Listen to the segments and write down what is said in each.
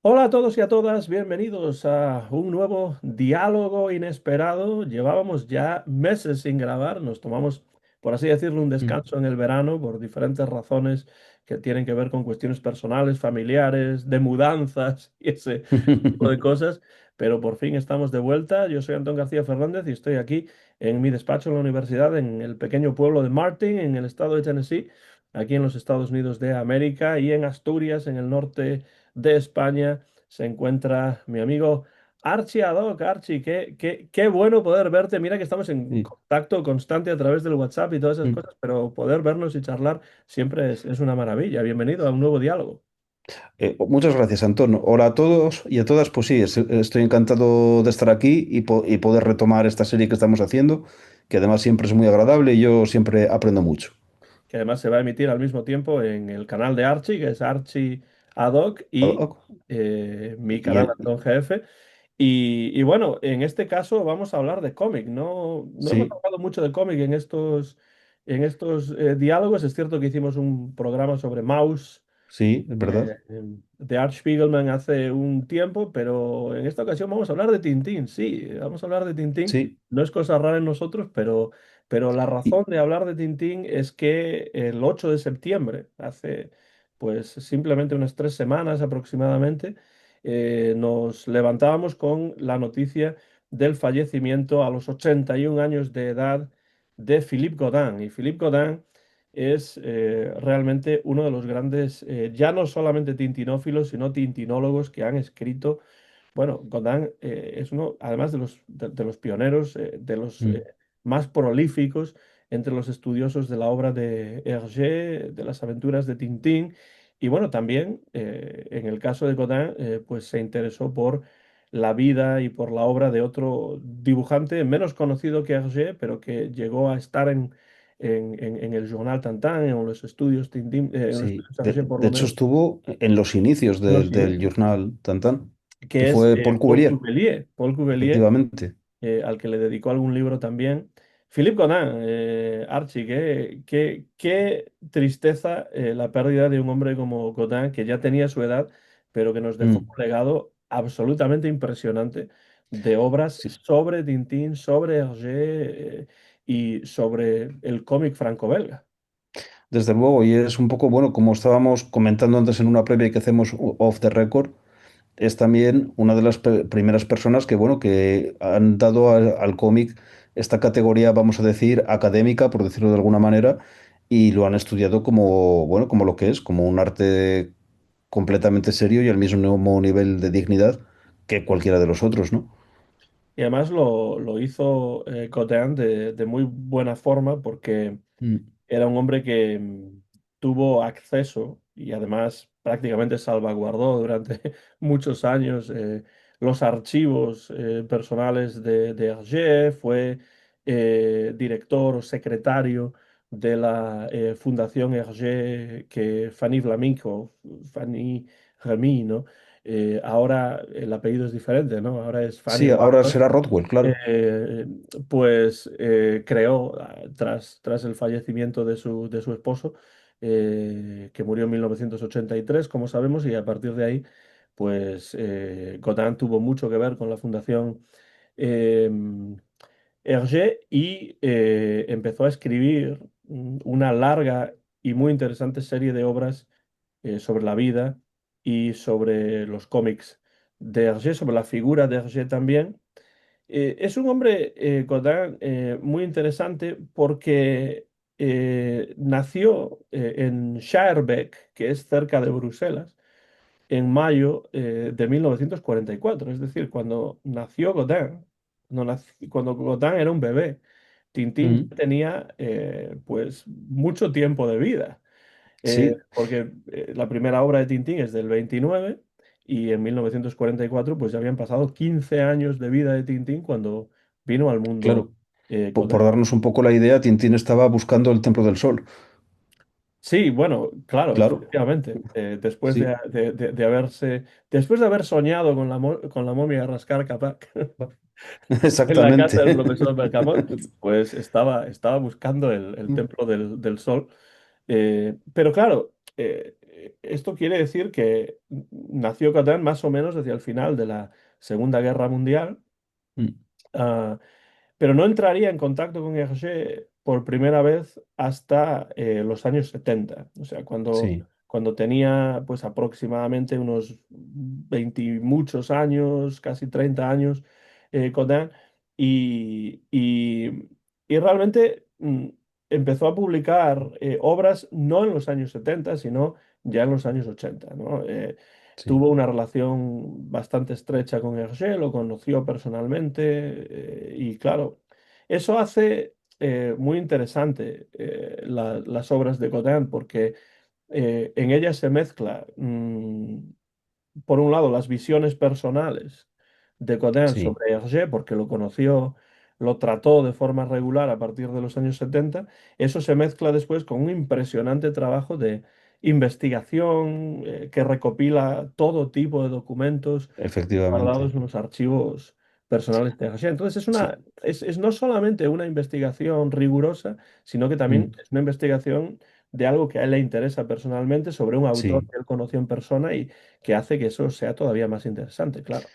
Hola a todos y a todas, bienvenidos a un nuevo diálogo inesperado. Llevábamos ya meses sin grabar, nos tomamos, por así decirlo, un Mm. descanso en el verano por diferentes razones que tienen que ver con cuestiones personales, familiares, de mudanzas y ese tipo de cosas, pero por fin estamos de vuelta. Yo soy Antón García Fernández y estoy aquí en mi despacho en la universidad, en el pequeño pueblo de Martin, en el estado de Tennessee, aquí en los Estados Unidos de América, y en Asturias, en el norte de España, se encuentra mi amigo Archie Adoc. Archie, qué bueno poder verte. Mira que estamos en Sí. contacto constante a través del WhatsApp y todas esas Mm. cosas, pero poder vernos y charlar siempre es una maravilla. Bienvenido a un nuevo diálogo. Muchas gracias, Antón. Hola a todos y a todas. Pues sí, estoy encantado de estar aquí y poder retomar esta serie que estamos haciendo, que además siempre es muy agradable y yo siempre aprendo mucho. Que además se va a emitir al mismo tiempo en el canal de Archie, que es Archie Adoc, y Oh, oh. mi Y canal Antón GF. Y bueno, en este caso vamos a hablar de cómic. No hemos sí, hablado mucho de cómic en estos diálogos. Es cierto que hicimos un programa sobre Mouse sí, es verdad. de Art Spiegelman hace un tiempo, pero en esta ocasión vamos a hablar de Tintín. Sí, vamos a hablar de Tintín. Sí. No es cosa rara en nosotros, pero la Y- razón de hablar de Tintín es que el 8 de septiembre, hace pues simplemente unas 3 semanas aproximadamente, nos levantábamos con la noticia del fallecimiento a los 81 años de edad de Philippe Godin. Y Philippe Godin es realmente uno de los grandes, ya no solamente tintinófilos, sino tintinólogos que han escrito. Bueno, Godin es uno, además de los pioneros, de los mm, más prolíficos entre los estudiosos de la obra de Hergé, de las aventuras de Tintín. Y bueno, también en el caso de Godin, pues se interesó por la vida y por la obra de otro dibujante menos conocido que Hergé, pero que llegó a estar en el Journal Tintin, en los estudios Tintín, en los sí. estudios Hergé por De lo hecho, menos, estuvo en los inicios los del inicios, Journal Tantan, que que es fue Paul Paul Cuvelier, Cuvelier. Paul Cuvelier, efectivamente. al que le dedicó algún libro también. Philippe Godin, Archie, qué tristeza la pérdida de un hombre como Godin, que ya tenía su edad, pero que nos dejó Mm, un legado absolutamente impresionante de obras sí. sobre Tintín, sobre Hergé, y sobre el cómic franco-belga. Desde luego, y es un poco, bueno, como estábamos comentando antes en una previa que hacemos off the record, es también una de las primeras personas que, bueno, que han dado al cómic esta categoría, vamos a decir, académica, por decirlo de alguna manera, y lo han estudiado como, bueno, como lo que es, como un arte completamente serio y al mismo nivel de dignidad que cualquiera de los otros, ¿no? Y además lo hizo Godin de muy buena forma porque Mm. era un hombre que tuvo acceso y además prácticamente salvaguardó durante muchos años los archivos personales de Hergé. Fue director o secretario de la Fundación Hergé, que Fanny Flamenco, Fanny Remy, ¿no? Ahora el apellido es diferente, ¿no? Ahora es Fanny Sí, ahora Warner. será Rothwell, claro. eh, pues creó, tras el fallecimiento de su esposo, que murió en 1983, como sabemos, y a partir de ahí, pues Godin tuvo mucho que ver con la fundación eh, Hergé, y empezó a escribir una larga y muy interesante serie de obras sobre la vida y sobre los cómics de Hergé, sobre la figura de Hergé también. Es un hombre, Godin, muy interesante porque nació en Schaerbeek, que es cerca de Bruselas, en mayo de 1944. Es decir, cuando nació Godin, cuando Godin era un bebé, Tintín Mm. ya tenía pues mucho tiempo de vida. Sí, Porque la primera obra de Tintín es del 29 y en 1944 pues ya habían pasado 15 años de vida de Tintín cuando vino al mundo claro. Godin. Por darnos un poco la idea, Tintín estaba buscando el Templo del Sol. Sí, bueno, claro, Claro, efectivamente. Después sí, después de haber soñado con la momia de Rascar Capac en la casa exactamente. del profesor Bergamot, pues estaba buscando el Templo del Sol. Pero claro, esto quiere decir que nació Catán más o menos hacia el final de la Segunda Guerra Mundial. Mm, ah, pero no entraría en contacto con Hergé por primera vez hasta los años 70. O sea, sí, cuando tenía pues aproximadamente unos 20 y muchos años, casi 30 años, Cotin, y, y- y realmente empezó a publicar obras no en los años 70, sino ya en los años 80, ¿no? sí, Tuvo una relación bastante estrecha con Hergé, lo conoció personalmente y claro, eso hace muy interesante las obras de Godin porque en ellas se mezcla por un lado, las visiones personales de Godin sí, sobre Hergé, porque lo conoció, lo trató de forma regular a partir de los años 70. Eso se mezcla después con un impresionante trabajo de investigación que recopila todo tipo de documentos guardados efectivamente. en los archivos personales de Hergé. Entonces, Sí, es no solamente una investigación rigurosa, sino que también mm, es una investigación de algo que a él le interesa personalmente sobre un autor sí. que él conoció en persona y que hace que eso sea todavía más interesante, claro.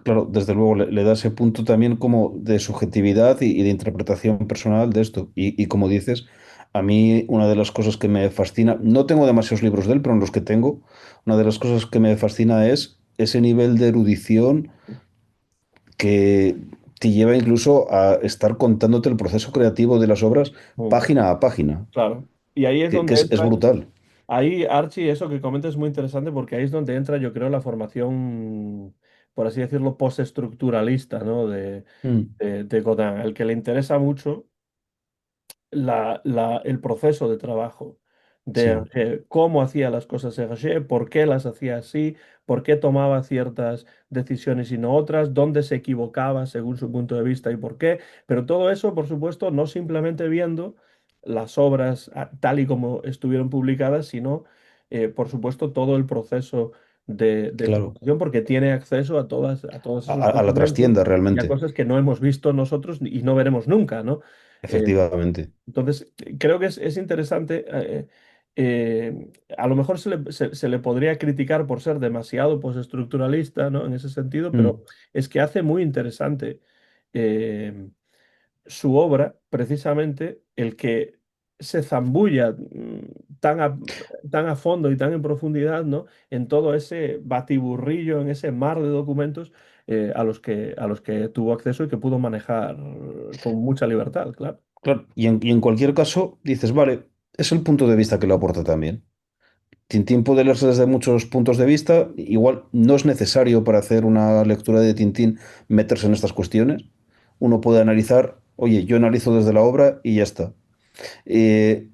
Claro, desde luego le da ese punto también como de subjetividad y de interpretación personal de esto. Y como dices, a mí una de las cosas que me fascina, no tengo demasiados libros de él, pero en los que tengo, una de las cosas que me fascina es ese nivel de erudición que te lleva incluso a estar contándote el proceso creativo de las obras Mm, página a página, claro. Y ahí es que donde es entra, brutal. ahí Archie, eso que comentas es muy interesante porque ahí es donde entra, yo creo, la formación, por así decirlo, postestructuralista, ¿no? Mm, De Godin, al que le interesa mucho el proceso de trabajo de sí, Hergé, cómo hacía las cosas Hergé, por qué las hacía así, por qué tomaba ciertas decisiones y no otras, dónde se equivocaba según su punto de vista y por qué. Pero todo eso, por supuesto, no simplemente viendo las obras tal y como estuvieron publicadas, sino, por supuesto, todo el proceso de claro. producción, porque tiene acceso a todos esos A la documentos trastienda y a realmente, cosas que no hemos visto nosotros y no veremos nunca, ¿no? Eh, efectivamente. entonces, creo que es interesante. A lo mejor se le podría criticar por ser demasiado postestructuralista, ¿no? En ese sentido, pero Mm, es que hace muy interesante eh, su obra, precisamente el que se zambulla tan a fondo y tan en profundidad, ¿no? En todo ese batiburrillo, en ese mar de documentos a los que tuvo acceso y que pudo manejar con mucha libertad, claro. claro, y en cualquier caso dices, vale, es el punto de vista que lo aporta también. Tintín puede leerse desde muchos puntos de vista, igual no es necesario para hacer una lectura de Tintín meterse en estas cuestiones. Uno puede analizar, oye, yo analizo desde la obra y ya está. Eh,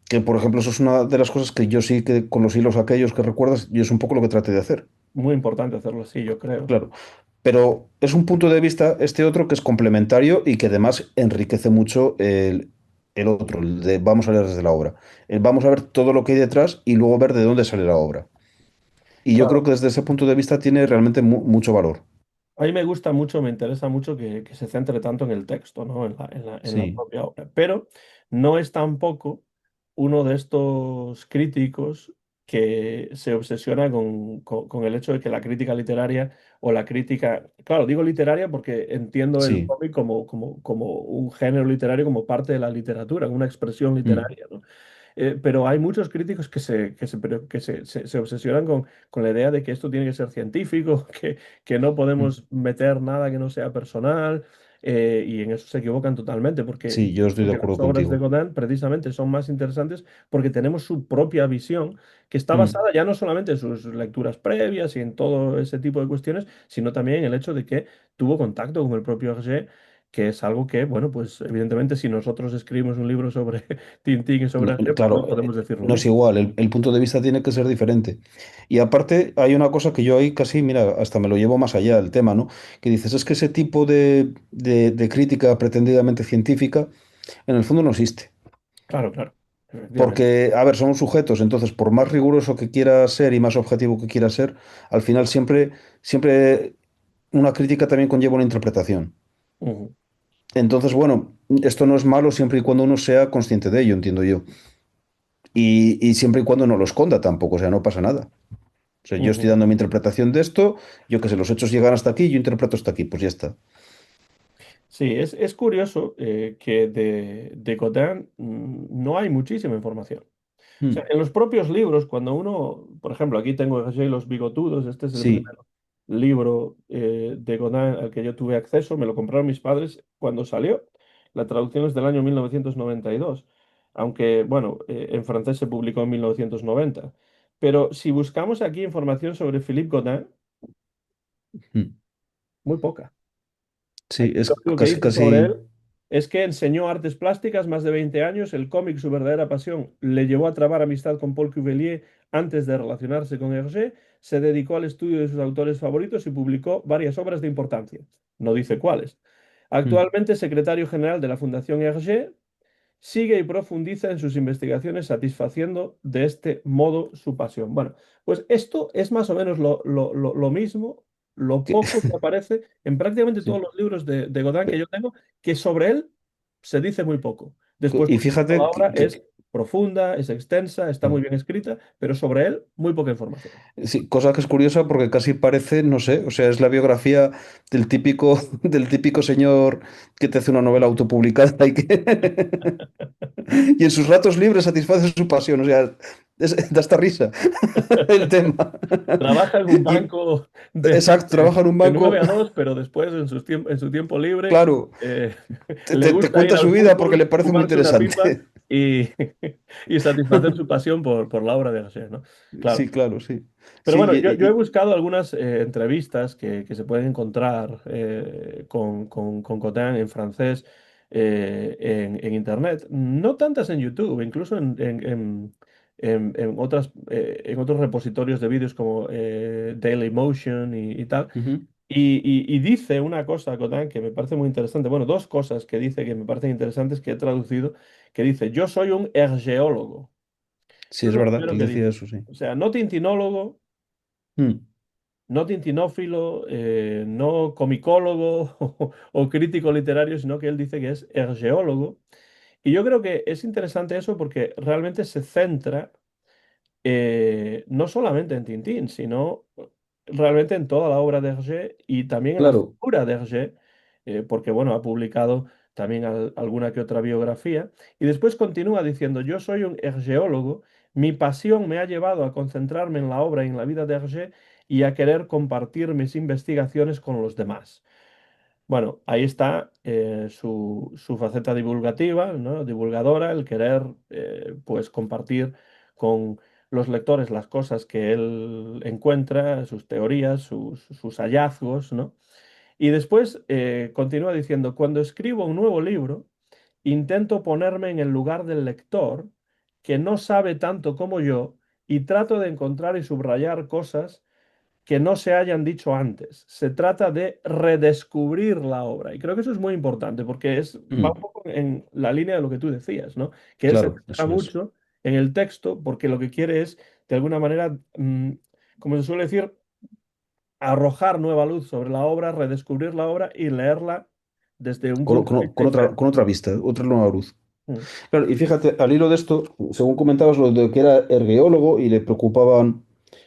que por ejemplo, eso es una de las cosas que yo sí que con los hilos aquellos que recuerdas, yo es un poco lo que traté de hacer. Muy importante hacerlo así, yo creo. Claro, pero es un punto de vista este otro que es complementario y que además enriquece mucho el otro, el de vamos a leer desde la obra. El vamos a ver todo lo que hay detrás y luego ver de dónde sale la obra. Y yo creo Claro, que desde ese punto de vista tiene realmente mucho valor. a mí me gusta mucho, me interesa mucho que se centre tanto en el texto, ¿no? En la Sí, propia obra. Pero no es tampoco uno de estos críticos que se obsesiona con el hecho de que la crítica literaria o la crítica, claro, digo literaria porque entiendo el sí, cómic como un género literario, como parte de la literatura, una expresión mm, literaria, ¿no? Pero hay muchos críticos se obsesionan con la idea de que esto tiene que ser científico, que no mm. podemos meter nada que no sea personal, y en eso se equivocan totalmente, porque Sí, yo estoy de porque acuerdo las obras de contigo. Godin precisamente son más interesantes porque tenemos su propia visión, que está Mm. basada ya no solamente en sus lecturas previas y en todo ese tipo de cuestiones, sino también en el hecho de que tuvo contacto con el propio Hergé, que es algo que, bueno, pues evidentemente si nosotros escribimos un libro sobre Tintín y sobre Hergé, pues no Claro, podemos decir lo no es mismo. igual, el punto de vista tiene que ser diferente. Y aparte hay una cosa que yo ahí casi, mira, hasta me lo llevo más allá del tema, ¿no? Que dices, es que ese tipo de crítica pretendidamente científica, en el fondo no existe. Claro, claro, efectivamente. Porque, a ver, somos sujetos, entonces, por más riguroso que quiera ser y más objetivo que quiera ser, al final siempre una crítica también conlleva una interpretación. Ujú. Entonces, bueno, esto no es malo siempre y cuando uno sea consciente de ello, entiendo yo. y siempre y cuando no lo esconda tampoco, o sea, no pasa nada. O sea, yo estoy Ujú. dando mi interpretación de esto, yo qué sé, los hechos llegan hasta aquí, yo interpreto hasta aquí, pues ya está. Sí, es curioso que de Godin no hay muchísima información. O sea, Mm, en los propios libros, cuando uno, por ejemplo, aquí tengo Hergé y los bigotudos, este es el sí. primer libro de Godin al que yo tuve acceso, me lo compraron mis padres cuando salió. La traducción es del año 1992, aunque, bueno, en francés se publicó en 1990. Pero si buscamos aquí información sobre Philippe Godin, Mm. muy poca. Sí, Aquí es lo único que casi, dice sobre casi. él es que enseñó artes plásticas más de 20 años, el cómic, su verdadera pasión, le llevó a trabar amistad con Paul Cuvelier antes de relacionarse con Hergé, se dedicó al estudio de sus autores favoritos y publicó varias obras de importancia. No dice cuáles. Mm. Actualmente secretario general de la Fundación Hergé, sigue y profundiza en sus investigaciones satisfaciendo de este modo su pasión. Bueno, pues esto es más o menos lo mismo, lo Que- poco que aparece en prácticamente todos sí. los libros de Godin que yo tengo, que sobre él se dice muy poco. Después, Y por supuesto, la fíjate obra es profunda, es extensa, está muy bien escrita, pero sobre él muy poca información. sí, cosa que es curiosa porque casi parece, no sé, o sea, es la biografía del típico señor que te hace una novela autopublicada y que y en sus ratos libres satisface su pasión, o sea, da hasta risa el tema. Trabaja en un Y, banco exacto, trabaja en un de 9 banco, a 2, pero después en su tiempo libre claro, eh, te, le te gusta ir cuenta al su vida porque le fútbol, parece muy fumarse una pipa interesante. y, y satisfacer su pasión por la obra de Hergé, ¿no? Claro. Sí, claro, sí. Pero Sí, bueno, yo he buscado algunas entrevistas que se pueden encontrar con Cotin en francés en Internet. No tantas en YouTube, incluso en en otros repositorios de vídeos como Dailymotion y tal. ujú. Y dice una cosa, Cotin, que me parece muy interesante. Bueno, dos cosas que dice que me parecen interesantes que he traducido, que dice, yo soy un ergeólogo. Sí, Eso es es lo verdad que primero él que decía dice. eso, sí. O sea, no tintinólogo, Mm, no tintinófilo, no comicólogo o crítico literario, sino que él dice que es ergeólogo. Y yo creo que es interesante eso porque realmente se centra no solamente en Tintín, sino realmente en toda la obra de Hergé y también en la claro. figura de Hergé, porque bueno, ha publicado también alguna que otra biografía. Y después continúa diciendo, yo soy un hergeólogo, mi pasión me ha llevado a concentrarme en la obra y en la vida de Hergé y a querer compartir mis investigaciones con los demás. Bueno, ahí está su faceta divulgativa, ¿no? Divulgadora, el querer pues compartir con los lectores las cosas que él encuentra, sus teorías, sus hallazgos, ¿no? Y después continúa diciendo, cuando escribo un nuevo libro, intento ponerme en el lugar del lector que no sabe tanto como yo y trato de encontrar y subrayar cosas que no se hayan dicho antes. Se trata de redescubrir la obra. Y creo que eso es muy importante porque va un Mm, poco en la línea de lo que tú decías, ¿no? Que él se claro, centra eso es. mucho en el texto porque lo que quiere es, de alguna manera, como se suele decir, arrojar nueva luz sobre la obra, redescubrir la obra y leerla desde un Con, punto de vista diferente. con otra vista, otra nueva luz. Mm. Claro, y fíjate, al hilo de esto, según comentabas lo de que era ergueólogo y le preocupaban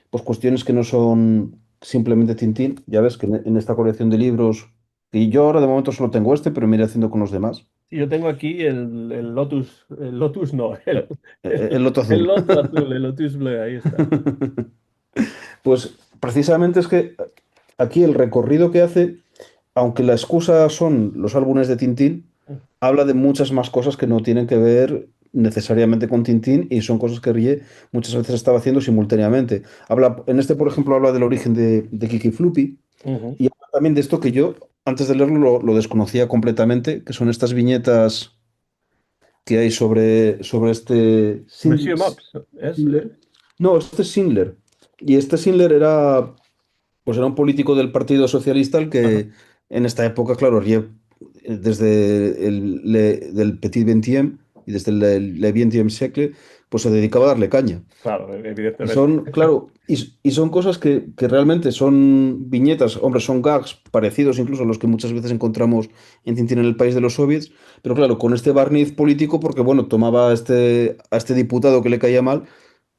pues cuestiones que no son simplemente Tintín, ya ves que en esta colección de libros, y yo ahora de momento solo tengo este, pero me iré haciendo con los demás, Sí, yo tengo aquí el Lotus no, el loto el azul. Loto azul, el Lotus bleu, ahí está. Pues precisamente es que aquí el recorrido que hace, aunque la excusa son los álbumes de Tintín, habla de muchas más cosas que no tienen que ver necesariamente con Tintín y son cosas que Rie muchas veces estaba haciendo simultáneamente. Habla, en este, por ejemplo, habla del origen de Kiki Floopy Ujú. y habla también de esto que yo, antes de leerlo, lo desconocía completamente, que son estas viñetas que hay sobre este Monsieur Mops, es... Schindler. No, este es Schindler. Y este Schindler era, pues era un político del Partido Socialista el ajá. que en esta época, claro, desde del Petit Vingtième y desde el Le XXe siècle, pues se dedicaba a darle caña. Claro, Y evidentemente. son, claro, y son cosas que realmente son viñetas, hombre, son gags parecidos incluso a los que muchas veces encontramos en Tintín en el país de los soviets, pero claro, con este barniz político porque, bueno, tomaba a este diputado que le caía mal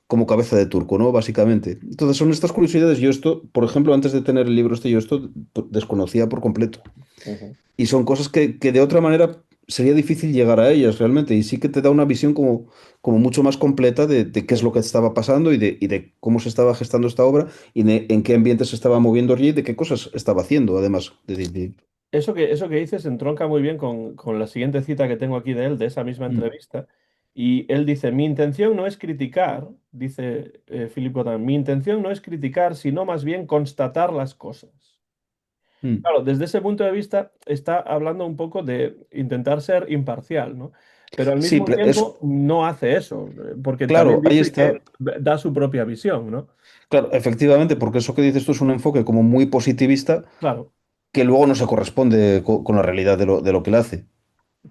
como cabeza de turco, ¿no? Básicamente. Entonces son estas curiosidades. Yo esto, por ejemplo, antes de tener el libro este, yo esto desconocía por completo. Ujú. Y son cosas que de otra manera sería difícil llegar a ellas realmente. Y sí que te da una visión como, como mucho más completa de qué es lo que estaba pasando y de cómo se estaba gestando esta obra y de en qué ambiente se estaba moviendo allí y de qué cosas estaba haciendo, además. Eso que dices entronca muy bien con la siguiente cita que tengo aquí de él, de esa misma Mm, entrevista. Y él dice, mi intención no es criticar, dice Philip Godin, mi intención no es criticar, sino más bien constatar las cosas. mm. Claro, desde ese punto de vista está hablando un poco de intentar ser imparcial, ¿no? Pero al Sí, mismo tiempo no hace eso, porque también claro, ahí dice que está. da su propia visión, ¿no? Claro, efectivamente, porque eso que dices tú es un enfoque como muy positivista Claro. que luego no se corresponde con la realidad de lo que él hace.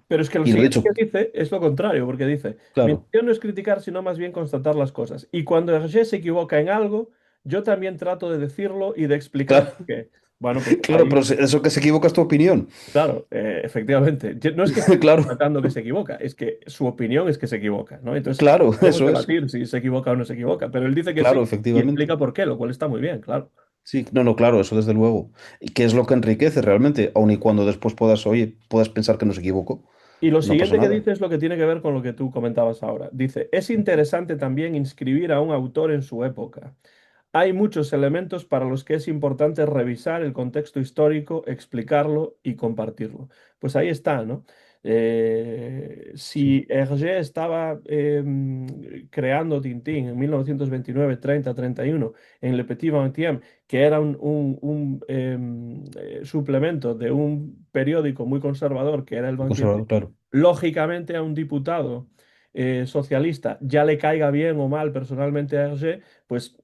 Pero es que lo Y lo siguiente dicho, que dice es lo contrario, porque dice, mi claro, intención no es criticar, sino más bien constatar las cosas. Y cuando Hergé se equivoca en algo, yo también trato de decirlo y de explicar claro, por qué. Bueno, pues claro, ahí, pero eso que se equivoca es tu opinión. claro, efectivamente, no es que esté Claro, tratando que se equivoca, es que su opinión es que se equivoca, ¿no? Entonces, claro, podemos eso es. debatir si se equivoca o no se equivoca, pero él dice que sí Claro, y efectivamente. explica por qué, lo cual está muy bien, claro. Sí, no, no, claro, eso desde luego. Y qué es lo que enriquece realmente, aun y cuando después puedas, oye, puedas pensar que no se equivocó, Y lo no pasa siguiente que nada. dice es lo que tiene que ver con lo que tú comentabas ahora. Dice, es interesante también inscribir a un autor en su época. Hay muchos elementos para los que es importante revisar el contexto histórico, explicarlo y compartirlo. Pues ahí está, ¿no? Sí, Si Hergé estaba creando Tintín en 1929, 30, 31 en Le Petit Vingtième, que era un suplemento de un periódico muy conservador que era el muy Vingtième, conservador, claro, lógicamente a un diputado socialista, ya le caiga bien o mal personalmente a Hergé, pues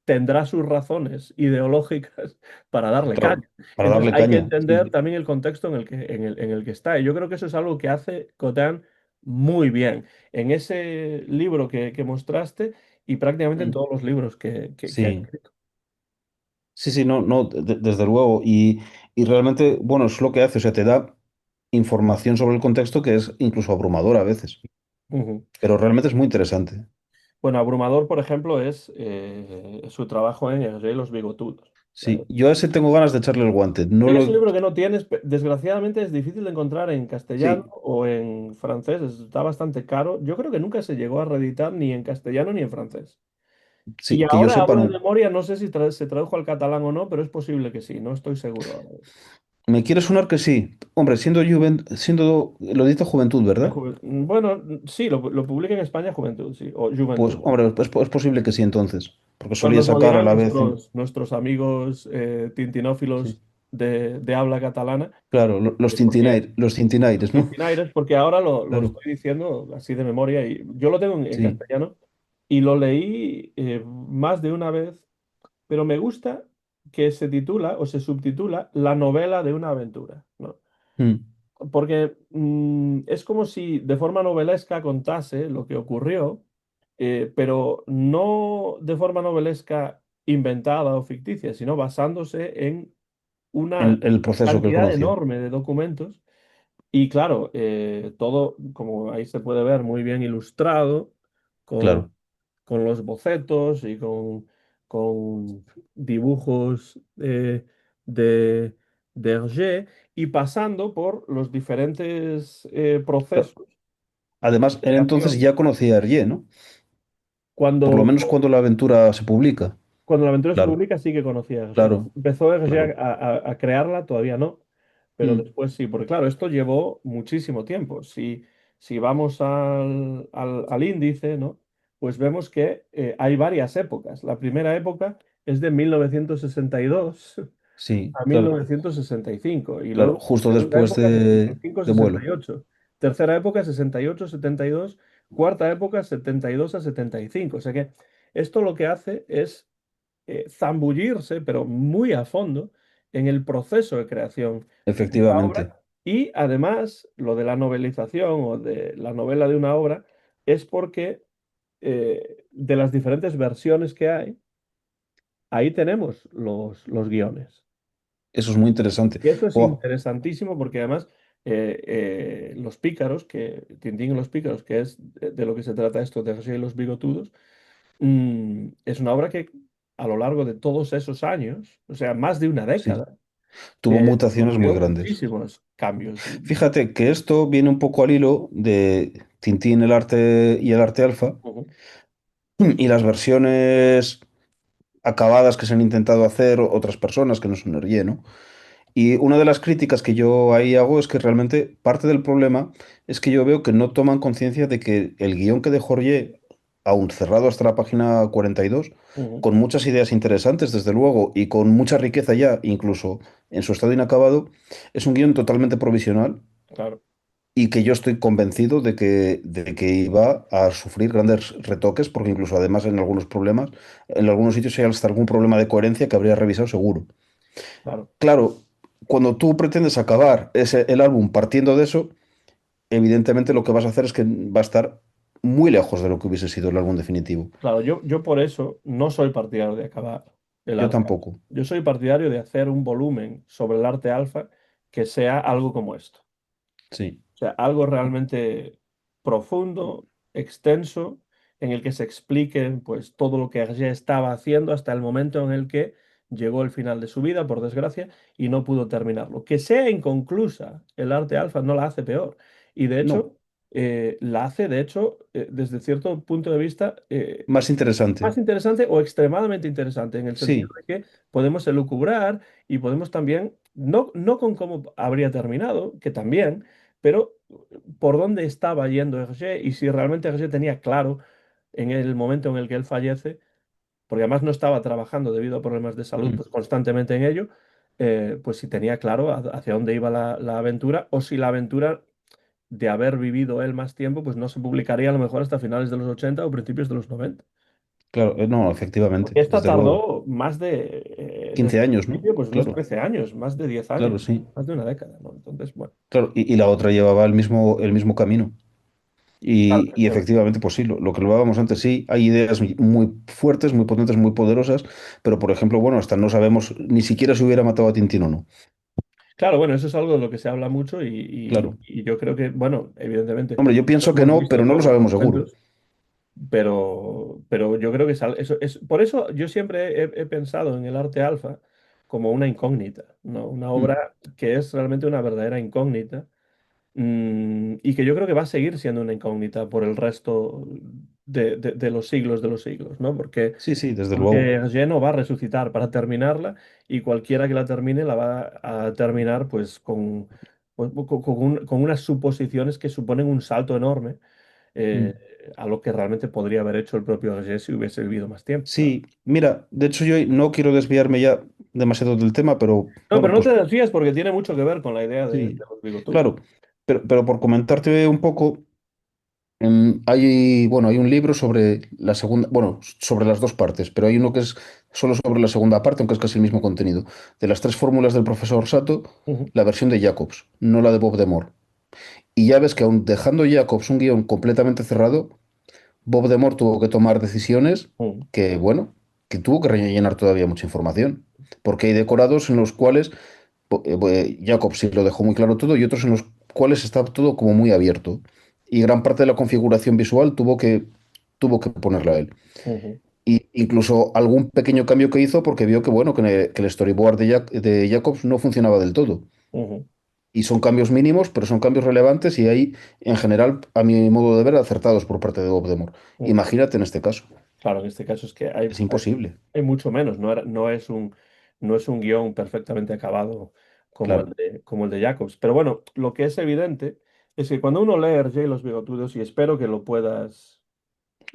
tendrá sus razones ideológicas para darle claro, caña. para Entonces darle hay que caña, entender sí. también el contexto en el que está. Y yo creo que eso es algo que hace Cotan muy bien en ese libro que mostraste y prácticamente en Mm, todos los libros que ha sí, escrito. sí, sí, no, no, desde luego. Y realmente, bueno, es lo que hace, o sea, te da información sobre el contexto que es incluso abrumadora a veces, Ujú. pero realmente es muy interesante. Bueno, abrumador, por ejemplo, es su trabajo en El Rey y los Bigotudos. Sí, yo a ese tengo ganas de echarle el guante. No Es un lo. libro que no tienes, desgraciadamente es difícil de encontrar en castellano Sí, o en francés, está bastante caro. Yo creo que nunca se llegó a reeditar ni en castellano ni en francés. Y sí, que yo ahora sepa, hablo de no. memoria, no sé si se tradujo al catalán o no, pero es posible que sí, no estoy seguro ahora. Me quiere sonar que sí. Hombre, siendo lo edita Juventud, ¿verdad? Bueno, sí, lo publica en España Juventud, sí, o Pues, Juventud. hombre, es posible que sí entonces, porque Pues solía nos lo sacar a dirán la vez. nuestros amigos Sí, tintinófilos de habla catalana, claro, porque Los los Tintinaires, ¿no? Tintinaires, porque ahora lo Claro, estoy diciendo así de memoria y yo lo tengo en sí. castellano y lo leí más de una vez, pero me gusta que se titula o se subtitula La novela de una aventura, ¿no? Mm. Porque es como si de forma novelesca contase lo que ocurrió, pero no de forma novelesca inventada o ficticia, sino basándose en una El proceso que él cantidad conoció. enorme de documentos y claro, todo, como ahí se puede ver, muy bien ilustrado, con, Claro. con los bocetos y con dibujos de, de Hergé y pasando por los diferentes Claro. procesos de Además, él entonces creación. ya conocía a Hergé, ¿no? Por lo Cuando, menos cuando la aventura se publica. Cuando la aventura se Claro, publica, sí que conocía a Hergé. claro, Empezó Hergé claro. a crearla, todavía no, pero Mm. después sí, porque claro, esto llevó muchísimo tiempo. Si vamos al índice, ¿no? Pues vemos que hay varias épocas. La primera época es de 1962 Sí, a claro, 1965 y claro. luego Justo segunda después época de vuelo. 65-68, tercera época 68-72, cuarta época 72 a 75. O sea que esto lo que hace es zambullirse, pero muy a fondo, en el proceso de creación de esta Efectivamente. obra. Y además, lo de la novelización o de la novela de una obra es porque de las diferentes versiones que hay, ahí tenemos los guiones. Eso es muy interesante. Y eso es Buah, interesantísimo porque además Los Pícaros, Tintín y los Pícaros, que es de lo que se trata esto de Hergé y los Bigotudos, es una obra que a lo largo de todos esos años, o sea, más de una sí, década, tuvo mutaciones muy sufrió grandes. muchísimos cambios. Fíjate que esto viene un poco al hilo de Tintín, el arte y el arte alfa, Ujú, y las versiones acabadas que se han intentado hacer otras personas que no son Hergé, ¿no? Y una de las críticas que yo ahí hago es que realmente parte del problema es que yo veo que no toman conciencia de que el guión que dejó Hergé, aún cerrado hasta la página 42, ujú, con muchas ideas interesantes, desde luego, y con mucha riqueza ya, incluso en su estado inacabado, es un guión totalmente provisional claro, y que yo estoy convencido de que iba a sufrir grandes retoques, porque incluso además en algunos problemas, en algunos sitios hay hasta algún problema de coherencia que habría revisado seguro. claro. Claro, cuando tú pretendes acabar el álbum partiendo de eso, evidentemente lo que vas a hacer es que va a estar muy lejos de lo que hubiese sido el álbum definitivo. Claro, yo por eso no soy partidario de acabar el Yo arte alfa. tampoco. Yo soy partidario de hacer un volumen sobre el arte alfa que sea algo como esto. Sí. O sea, algo realmente profundo, extenso, en el que se explique pues todo lo que Hergé estaba haciendo hasta el momento en el que llegó el final de su vida, por desgracia, y no pudo terminarlo. Que sea inconclusa el arte alfa no la hace peor. Y de No, hecho, la hace, de hecho, desde cierto punto de vista, más más interesante. interesante o extremadamente interesante, en el sentido Sí. de que podemos elucubrar y podemos también, no con cómo habría terminado, que también, pero por dónde estaba yendo Hergé y si realmente Hergé tenía claro en el momento en el que él fallece, porque además no estaba trabajando debido a problemas de salud Mm. pues, constantemente en ello, pues si tenía claro hacia dónde iba la aventura o si la aventura de haber vivido él más tiempo, pues no se publicaría a lo mejor hasta finales de los 80 o principios de los 90. Claro, no, efectivamente, Porque esta desde luego. tardó más de, desde 15 el años, ¿no? principio, pues unos Claro, 13 años, más de 10 años, claro, sí. más de una década, ¿no? Entonces, bueno, Claro, y la otra llevaba el mismo camino. claro, Y efectivamente. efectivamente, pues sí, lo que hablábamos antes, sí, hay ideas muy fuertes, muy potentes, muy poderosas, pero por ejemplo, bueno, hasta no sabemos ni siquiera si hubiera matado a Tintín o no. Claro, bueno, eso es algo de lo que se habla mucho Claro. y yo creo que, bueno, evidentemente, Hombre, yo no pienso que hemos no, visto pero no lo todos los sabemos seguro. argumentos, pero yo creo que eso es, por eso yo siempre he pensado en el arte alfa como una incógnita, ¿no? Una Mm, obra que es realmente una verdadera incógnita. Y que yo creo que va a seguir siendo una incógnita por el resto de los siglos, ¿no? Porque, sí, sí, desde porque luego. Hergé no va a resucitar para terminarla y cualquiera que la termine la va a terminar pues con unas suposiciones que suponen un salto enorme Mm. a lo que realmente podría haber hecho el propio Hergé si hubiese vivido más tiempo. Claro. Sí, mira, de hecho yo no quiero desviarme ya demasiado del tema, pero No, bueno, pero no pues te desvías porque tiene mucho que ver con la idea de sí, los bigotudos. claro, pero por comentarte un poco, bueno, hay un libro sobre la segunda, bueno, sobre las dos partes, pero hay uno que es solo sobre la segunda parte, aunque es casi el mismo contenido. De las tres fórmulas del profesor Sato, Ujú, la versión de Jacobs, no la de Bob Demore. Y ya ves que aun dejando Jacobs un guión completamente cerrado, Bob Demore tuvo que tomar decisiones ujú, que, bueno, que tuvo que rellenar todavía mucha información, porque hay decorados en los cuales Jacob sí lo dejó muy claro todo y otros en los cuales está todo como muy abierto. Y gran parte de la configuración visual tuvo que ponerla él. ujú, Y incluso algún pequeño cambio que hizo porque vio que, bueno, que el storyboard de Jacobs no funcionaba del todo. ujú, Y son cambios mínimos, pero son cambios relevantes y ahí, en general, a mi modo de ver, acertados por parte de Bob Demore. ujú. Imagínate en este caso. Claro, en este caso es que Es imposible. hay mucho menos, no es un guión perfectamente acabado Claro. como el de Jacobs. Pero bueno, lo que es evidente es que cuando uno lee Hergé y los bigotudos, y espero que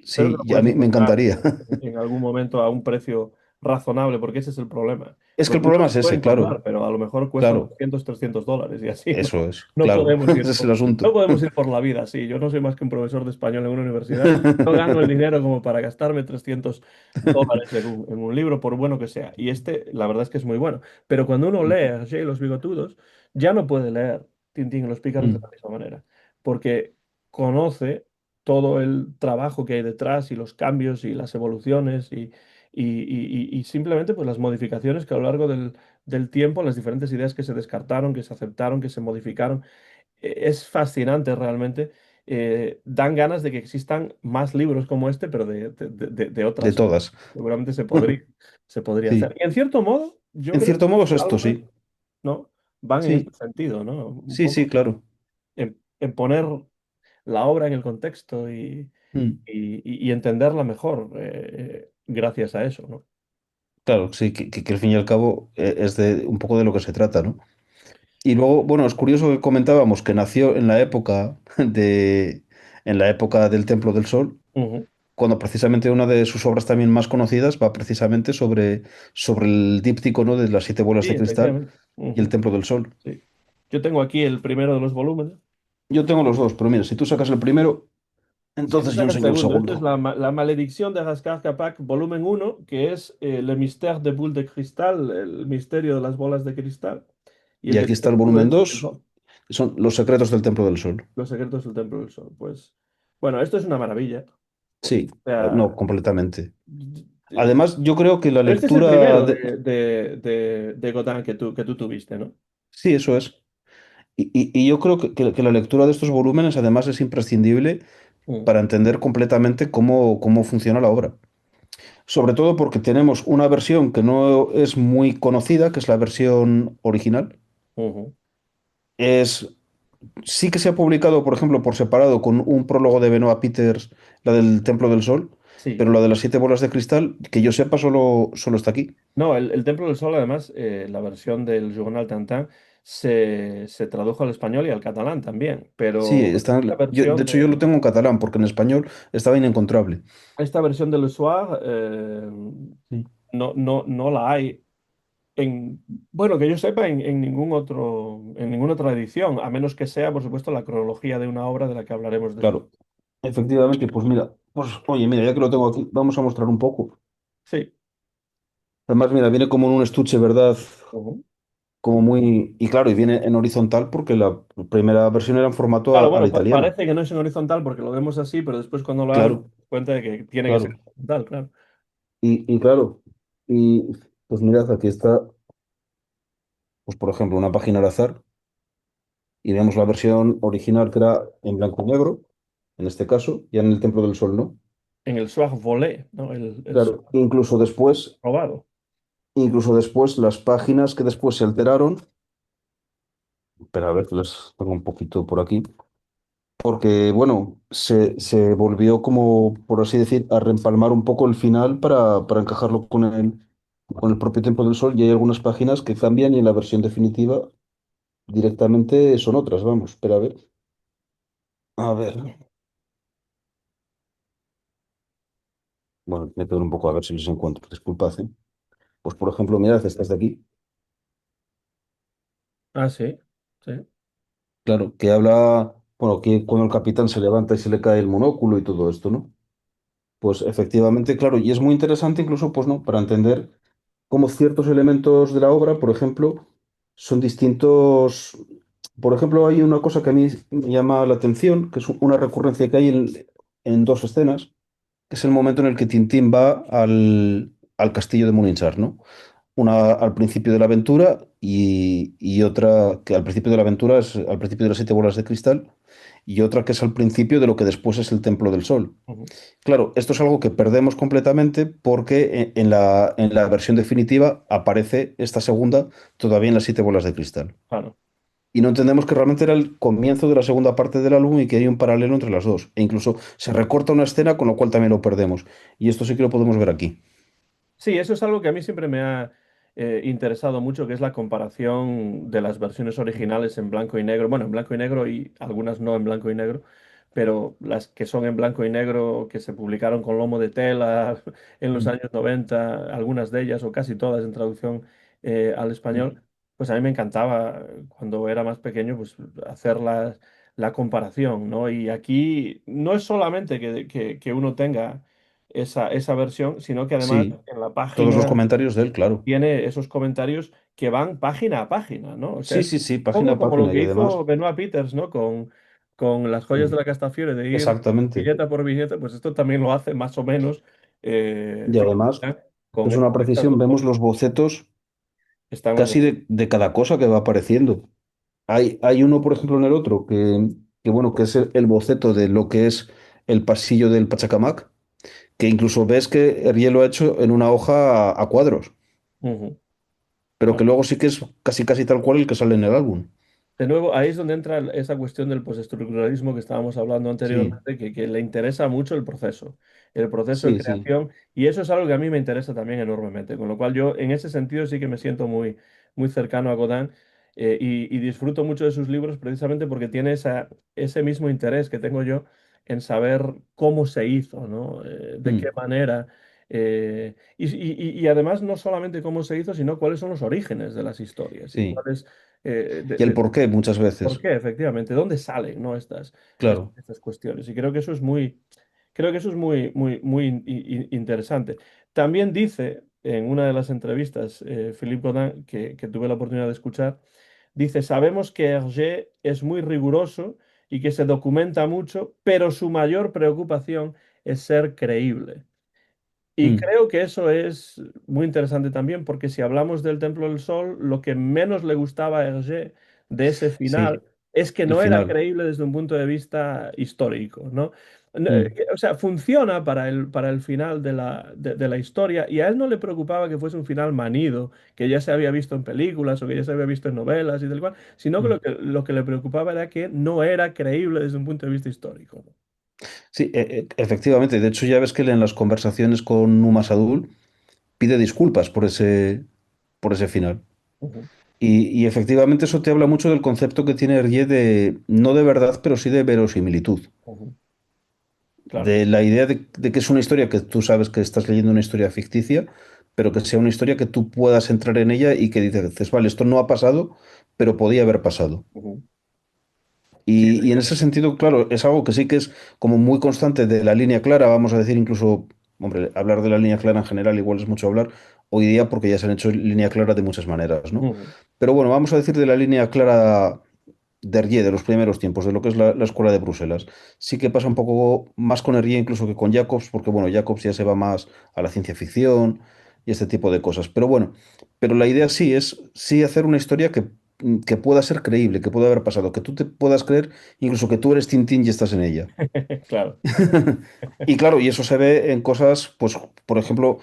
Sí, lo a puedas mí me encontrar encantaría. en algún momento a un precio razonable, porque ese es el problema. Es que Los el problema libros es se pueden ese, claro. encontrar, pero a lo mejor cuestan Claro. 200 $300 y así Eso es, no claro. podemos ir Ese es el asunto. no podemos ir por la vida así. Yo no soy más que un profesor de español en una universidad. No gano el dinero como para gastarme $300 en un libro, por bueno que sea. Y este, la verdad es que es muy bueno. Pero cuando uno lee a Hergé y los bigotudos, ya no puede leer Tintín y los pícaros de Mm, la misma manera, porque conoce. todo el trabajo que hay detrás y los cambios y las evoluciones y simplemente pues las modificaciones que a lo largo del tiempo, las diferentes ideas que se descartaron, que se aceptaron, que se modificaron. Es fascinante realmente. Dan ganas de que existan más libros como este, pero de de otras cosas. todas. Seguramente se podría hacer. Sí, Y en cierto modo, yo en creo que cierto modo es los esto, álbumes, sí. ¿no? Van en este Sí, sentido, ¿no? Un sí, sí, poco claro. en poner la obra en el contexto Mm. y entenderla mejor gracias a eso, ¿no? Claro, sí, que al fin y al cabo es de un poco de lo que se trata, ¿no? Y luego, bueno, es curioso que comentábamos que nació en la época en la época del Templo del Sol, Ujú. cuando precisamente una de sus obras también más conocidas va precisamente sobre el díptico, ¿no? De las siete bolas Sí, de cristal efectivamente. y el Ujú. Templo del Sol. Sí. Yo tengo aquí el primero de los volúmenes. Yo tengo los dos, pero mira, si tú sacas el primero, Si tú entonces yo sacas el enseño el segundo, esto es segundo. la Maledicción de Raskar Capac, volumen uno, que es Le Mystère de Boule de Cristal, el misterio de las bolas de cristal. Y Y el que aquí está tienes el tú volumen es 2, son los secretos del Templo del Sol. Los secretos del Templo del Sol. Pues, bueno, esto es una maravilla. O Sí, no, sea, completamente. eh, Además, yo creo que la este es el lectura primero de... de Godin que tú tuviste, ¿no? Sí, eso es. Y yo creo que la lectura de estos volúmenes además es imprescindible Mm, para entender completamente cómo funciona la obra. Sobre todo porque tenemos una versión que no es muy conocida, que es la versión original. ujú. Es, sí que se ha publicado, por ejemplo, por separado con un prólogo de Benoit Peters, la del Templo del Sol, Sí. pero la de las siete bolas de cristal, que yo sepa, solo está aquí. No, el Templo del Sol, además, la versión del Journal Tintin se tradujo al español y al catalán también, Sí, pero está, esta de versión hecho yo lo tengo en catalán, porque en español estaba inencontrable. esta versión de Le Soir Sí. no la hay bueno, que yo sepa, en ninguna otra edición, a menos que sea, por supuesto, la cronología de una obra de la que hablaremos después. Claro, efectivamente, pues mira, pues oye, mira, ya que lo tengo aquí, vamos a mostrar un poco. Sí. Además, mira, viene como en un estuche, ¿verdad? Ujú. Como muy... Y claro, y viene en horizontal porque la primera versión era en formato Claro, a la bueno, italiana. parece que no es en horizontal porque lo vemos así, pero después cuando lo abres, te Claro, das cuenta de que tiene que ser claro. horizontal, claro. Y claro, y pues mirad, aquí está, pues por ejemplo, una página al azar y vemos la versión original que era en blanco y negro, en este caso, ya en el Templo del Sol, ¿no? En el Soir volé, ¿no? El Claro, robado. incluso después, las páginas que después se alteraron, pero a ver, les pongo un poquito por aquí, porque bueno, se volvió como, por así decir, a reempalmar un poco el final para encajarlo con el propio Templo del Sol y hay algunas páginas que cambian y en la versión definitiva directamente son otras, vamos, pero a ver, bueno, me quedo un poco a ver si los encuentro, disculpad, ¿eh? Pues por ejemplo, mirad estas de aquí, Ah, sí, sí. claro, que habla, bueno, que cuando el capitán se levanta y se le cae el monóculo y todo esto, ¿no? Pues efectivamente, claro, y es muy interesante incluso, pues no, para entender cómo ciertos elementos de la obra, por ejemplo, son distintos. Por ejemplo, hay una cosa que a mí me llama la atención, que es una recurrencia que hay en dos escenas, que es el momento en el que Tintín va al castillo de Molinsart, ¿no? Una al principio de la aventura y otra que al principio de la aventura es al principio de las siete bolas de cristal y otra que es al principio de lo que después es el Templo del Sol. Ujú. Claro, esto es algo que perdemos completamente porque en la versión definitiva aparece esta segunda todavía en las siete bolas de cristal. Claro. Y no entendemos que realmente era el comienzo de la segunda parte del álbum y que hay un paralelo entre las dos. E incluso se recorta una escena, con lo cual también lo perdemos. Y esto sí que lo podemos ver aquí. Sí, eso es algo que a mí siempre me ha interesado mucho, que es la comparación de las versiones originales en blanco y negro. Bueno, en blanco y negro y algunas no en blanco y negro, pero las que son en blanco y negro, que se publicaron con lomo de tela en los Mm, años 90, algunas de ellas o casi todas en traducción al mm. español, pues a mí me encantaba cuando era más pequeño, pues hacer la comparación, ¿no? Y aquí no es solamente que uno tenga esa versión, sino que además Sí, en la todos los página comentarios de él, claro. tiene esos comentarios que van página a página, ¿no? O sea, Sí, es sí, sí, un página poco a como lo página. que Y además, hizo Benoit Peters, ¿no? con las joyas de Mm. la Castafiore de ir Exactamente. viñeta por viñeta, pues esto también lo hace más o menos Y Philip además, Pullman con, es una con estas precisión, dos vemos cosas. los bocetos Están muy casi de cada cosa que va apareciendo. Hay uno, por ejemplo, en el otro, bueno, que es el boceto de lo que es el pasillo del Pachacamac, que incluso ves que Hergé lo ha hecho en una hoja a cuadros, Ujú. pero que luego sí que es casi casi tal cual el que sale en el álbum. De nuevo, ahí es donde entra esa cuestión del postestructuralismo que estábamos hablando Sí, anteriormente, que le interesa mucho el proceso de sí, sí. creación, y eso es algo que a mí me interesa también enormemente, con lo cual yo en ese sentido sí que me siento muy, muy cercano a Godin y disfruto mucho de sus libros precisamente porque tiene ese mismo interés que tengo yo en saber cómo se hizo, ¿no? De qué Mm, manera. Y además no solamente cómo se hizo, sino cuáles son los orígenes de las historias y sí. cuáles Y el porqué muchas ¿por veces. qué? Efectivamente, ¿dónde salen, no, Claro. estas cuestiones? Y creo que eso es muy, muy, muy interesante. También dice en una de las entrevistas, Philippe Godin, que tuve la oportunidad de escuchar, dice, sabemos que Hergé es muy riguroso y que se documenta mucho, pero su mayor preocupación es ser creíble. Y Mm, creo que eso es muy interesante también, porque si hablamos del Templo del Sol, lo que menos le gustaba a Hergé de ese final sí, es que el no era final. creíble desde un punto de vista histórico, ¿no? Mm, O sea, funciona para el final de la historia y a él no le preocupaba que fuese un final manido, que ya se había visto en películas o que ya se había visto en novelas y tal cual, sino que mm. lo que le preocupaba era que no era creíble desde un punto de vista histórico, ¿no? Sí, efectivamente. De hecho, ya ves que él en las conversaciones con Numa Sadul pide disculpas por ese final. Ujú, Y efectivamente eso te habla mucho del concepto que tiene Hergé de, no de verdad, pero sí de verosimilitud. ujú. Claro. De la idea de que es una historia que tú sabes que estás leyendo una historia ficticia, pero que sea una historia que tú puedas entrar en ella y que dices, vale, esto no ha pasado, pero podía haber pasado. Ujú. Sí, Y en ese sentido, claro, es algo que sí que es como muy constante de la línea clara, vamos a decir incluso, hombre, hablar de la línea clara en general igual es mucho hablar hoy día porque ya se han hecho línea clara de muchas maneras, ¿no? ujú, Pero bueno, vamos a decir de la línea clara de Hergé, de los primeros tiempos, de lo que es la escuela de Bruselas. Sí que pasa un poco más con Hergé incluso que con Jacobs, porque bueno, Jacobs ya se va más a la ciencia ficción y este tipo de cosas. Pero bueno, pero la idea sí es sí hacer una historia que pueda ser creíble, que pueda haber pasado, que tú te puedas creer incluso que tú eres Tintín y estás en ella. claro. Y claro, y eso se ve en cosas, pues, por ejemplo,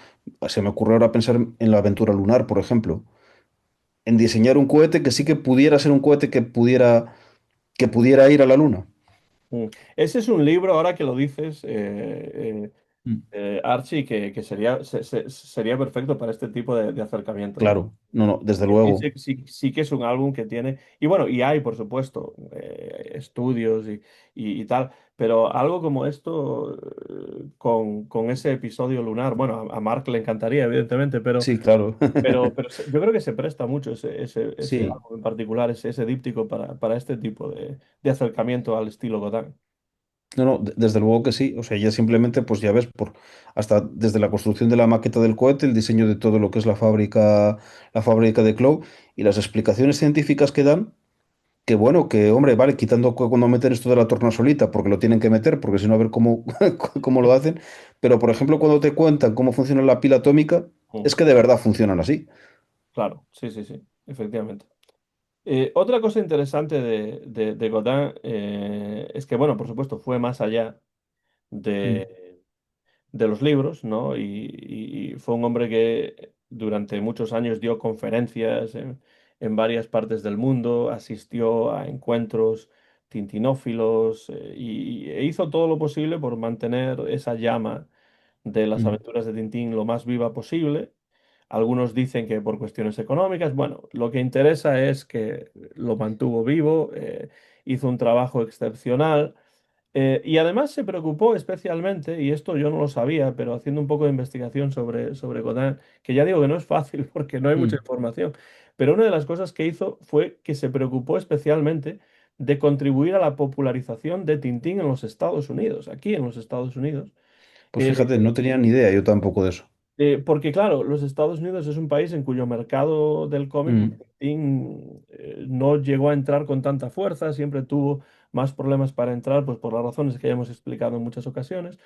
se me ocurre ahora pensar en la aventura lunar, por ejemplo, en diseñar un cohete que sí que pudiera ser un cohete que pudiera ir a la luna. Mm. Ese es un libro, ahora que lo dices, Mm. Archie, que sería, sería perfecto para este tipo de acercamientos, ¿no? Claro, no, no, desde Y luego. sí, sí que es un álbum que tiene, y bueno, y hay, por supuesto, estudios y tal, pero algo como esto, con ese episodio lunar, bueno, a Mark le encantaría, evidentemente, Sí, claro. pero yo creo que se presta mucho ese Sí, álbum en particular, ese díptico para este tipo de acercamiento al estilo Godin. no, no, desde luego que sí. O sea, ya simplemente, pues ya ves, hasta desde la construcción de la maqueta del cohete, el diseño de todo lo que es la fábrica de Clough y las explicaciones científicas que dan, que bueno, que hombre, vale, quitando cuando meten esto de la tornasolita, porque lo tienen que meter, porque si no, a ver cómo, cómo lo hacen. Pero, por ejemplo, cuando te cuentan cómo funciona la pila atómica, es Mm. que de verdad funcionan así. Claro, sí, sí, sí, efectivamente. Otra cosa interesante de Godin es que, bueno, por supuesto, fue más allá Mm, de los libros, ¿no? Y fue un hombre que durante muchos años dio conferencias en varias partes del mundo, asistió a encuentros tintinófilos e hizo todo lo posible por mantener esa llama de las mm. aventuras de Tintín lo más viva posible. Algunos dicen que por cuestiones económicas. Bueno, lo que interesa es que lo mantuvo vivo, hizo un trabajo excepcional. Y además se preocupó especialmente, y esto yo no lo sabía, pero haciendo un poco de investigación sobre Godin, que ya digo que no es fácil porque no hay mucha Mm. información, pero una de las cosas que hizo fue que se preocupó especialmente de contribuir a la popularización de Tintín en los Estados Unidos, aquí en los Estados Unidos. Pues Eh, fíjate, no tenía ni idea yo tampoco de eso. Porque claro, los Estados Unidos es un país en cuyo mercado del cómic Mm, no llegó a entrar con tanta fuerza, siempre tuvo más problemas para entrar, pues por las razones que ya hemos explicado en muchas ocasiones.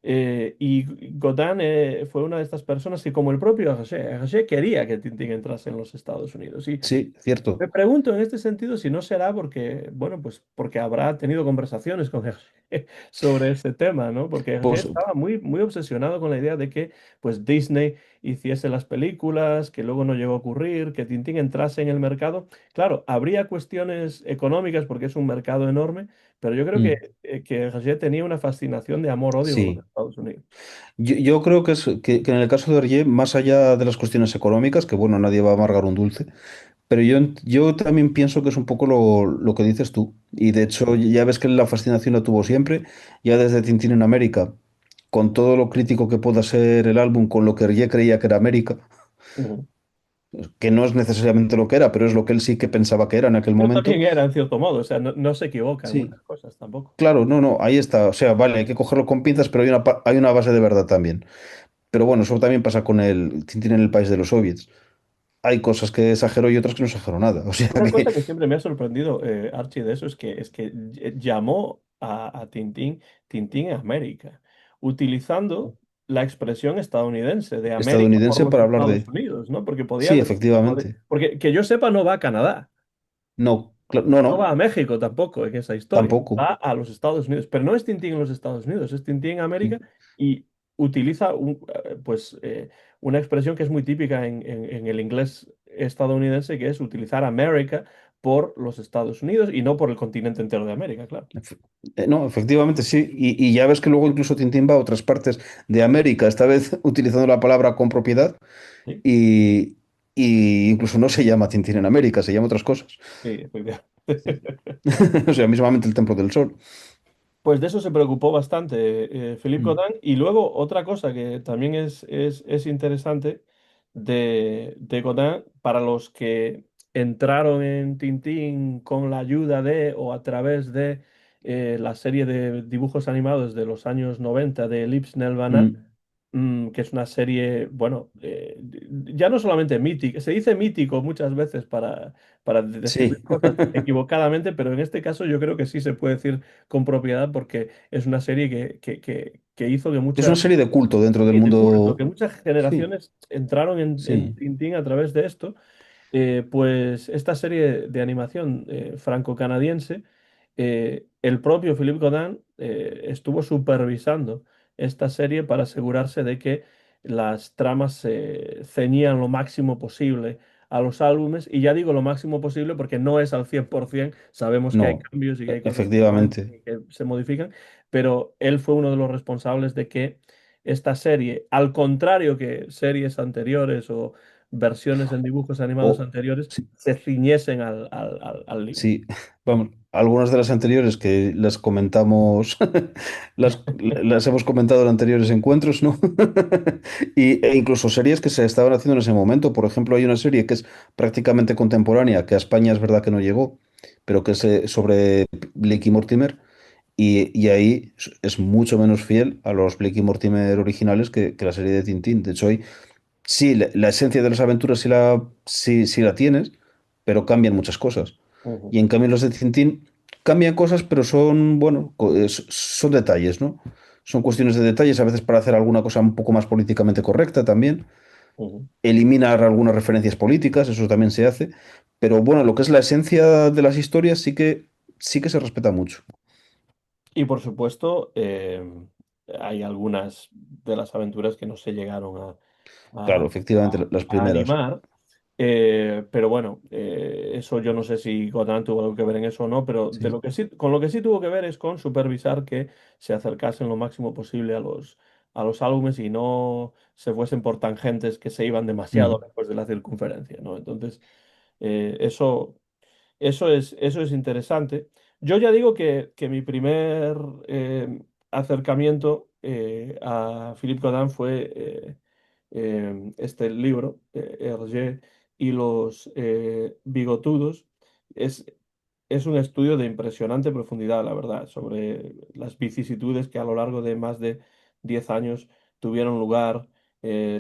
Y Godin fue una de estas personas que, como el propio Hergé, Hergé quería que Tintín entrase en los Estados Unidos. sí, cierto. Me pregunto en este sentido si no será porque, bueno, pues porque habrá tenido conversaciones con Hergé sobre ese tema, ¿no? Porque Hergé Pues estaba muy obsesionado con la idea de que, pues, Disney hiciese las películas, que luego no llegó a ocurrir, que Tintín entrase en el mercado. Claro, habría cuestiones económicas porque es un mercado enorme, pero yo creo mm, que Hergé tenía una fascinación de amor-odio con los sí. Estados Unidos. Yo creo que, que en el caso de Hergé, más allá de las cuestiones económicas, que bueno, nadie va a amargar un dulce, pero yo también pienso que es un poco lo que dices tú. Y de hecho, ya ves que la fascinación la tuvo siempre, ya desde Tintín en América, con todo lo crítico que pueda ser el álbum, con lo que Hergé creía que era América, Ujú. que no es necesariamente lo que era, pero es lo que él sí que pensaba que era en aquel Pero momento. también era, en cierto modo, o sea, no se equivoca en Sí, muchas cosas tampoco. claro, no, no, ahí está. O sea, vale, hay que cogerlo con pinzas, pero hay una base de verdad también. Pero bueno, eso también pasa con el Tintín en el país de los soviets. Hay cosas que exagero y otras que no exagero nada. O sea Una que cosa que siempre me ha sorprendido, Archie, de eso es que llamó a Tintín Tintín América, utilizando la expresión estadounidense de América por estadounidense los para hablar Estados de... Unidos, ¿no? Porque podía Sí, haber... efectivamente. Porque que yo sepa no va a Canadá. No, no, No va no, a México tampoco en esa historia, tampoco. va a los Estados Unidos, pero no es Tintín en los Estados Unidos, es Tintín en América Sí. y utiliza una expresión que es muy típica en el inglés estadounidense, que es utilizar América por los Estados Unidos y no por el continente entero de América, claro. No, efectivamente sí. Y ya ves que luego incluso Tintín va a otras partes de América, esta vez utilizando la palabra con propiedad, Sí, y, y incluso no se llama Tintín en América, se llama otras cosas. sí, efectivamente. O sea, mismamente el Templo del Sol. Pues de eso se preocupó bastante Philippe Mm, Godin. Y luego otra cosa que también es interesante de Godin, para los que entraron en Tintín con la ayuda de o a través de la serie de dibujos animados de los años 90 de Lips Nelvana, mm. que es una serie, bueno, ya no solamente mítica, se dice mítico muchas veces para describir Sí, cosas equivocadamente, pero en este caso yo creo que sí se puede decir con propiedad porque es una serie que hizo que es una muchas, serie de culto dentro del de culto, que mundo. muchas Sí, generaciones entraron en sí. Tintín a través de esto. Pues esta serie de animación franco-canadiense, el propio Philippe Godin estuvo supervisando esta serie para asegurarse de que las tramas se ceñían lo máximo posible a los álbumes, y ya digo lo máximo posible porque no es al 100%, sabemos que hay No, cambios y que hay cosas que no entran efectivamente. y que se modifican, pero él fue uno de los responsables de que esta serie, al contrario que series anteriores o versiones en dibujos animados O, anteriores, sí, se ciñesen al libro. sí, vamos, algunas de las anteriores que las comentamos, las hemos comentado en anteriores encuentros, ¿no? E incluso series que se estaban haciendo en ese momento. Por ejemplo, hay una serie que es prácticamente contemporánea, que a España es verdad que no llegó, pero que es sobre Blake y Mortimer. Y ahí es mucho menos fiel a los Blake y Mortimer originales que la serie de Tintín. De hecho, sí, la esencia de las aventuras sí la tienes, pero cambian muchas cosas. Ujú, Y en cambio los de Tintín cambian cosas, pero son, bueno, son detalles, ¿no? Son cuestiones de detalles, a veces para hacer alguna cosa un poco más políticamente correcta también. ujú. Eliminar algunas referencias políticas, eso también se hace. Pero bueno, lo que es la esencia de las historias sí que se respeta mucho. Y por supuesto, hay algunas de las aventuras que no se llegaron Claro, a- efectivamente, las a primeras. animar. Pero bueno, eso yo no sé si Gotham tuvo algo que ver en eso o no, pero de Sí. lo que sí, con lo que sí tuvo que ver es con supervisar que se acercasen lo máximo posible a los álbumes y no se fuesen por tangentes que se iban demasiado Mm, después de la circunferencia, ¿no? Entonces, eso es interesante. Yo ya digo que mi primer acercamiento a Philippe Godin fue este libro, Hergé y los bigotudos. Es, es un estudio de impresionante profundidad, la verdad, sobre las vicisitudes que a lo largo de más de 10 años tuvieron lugar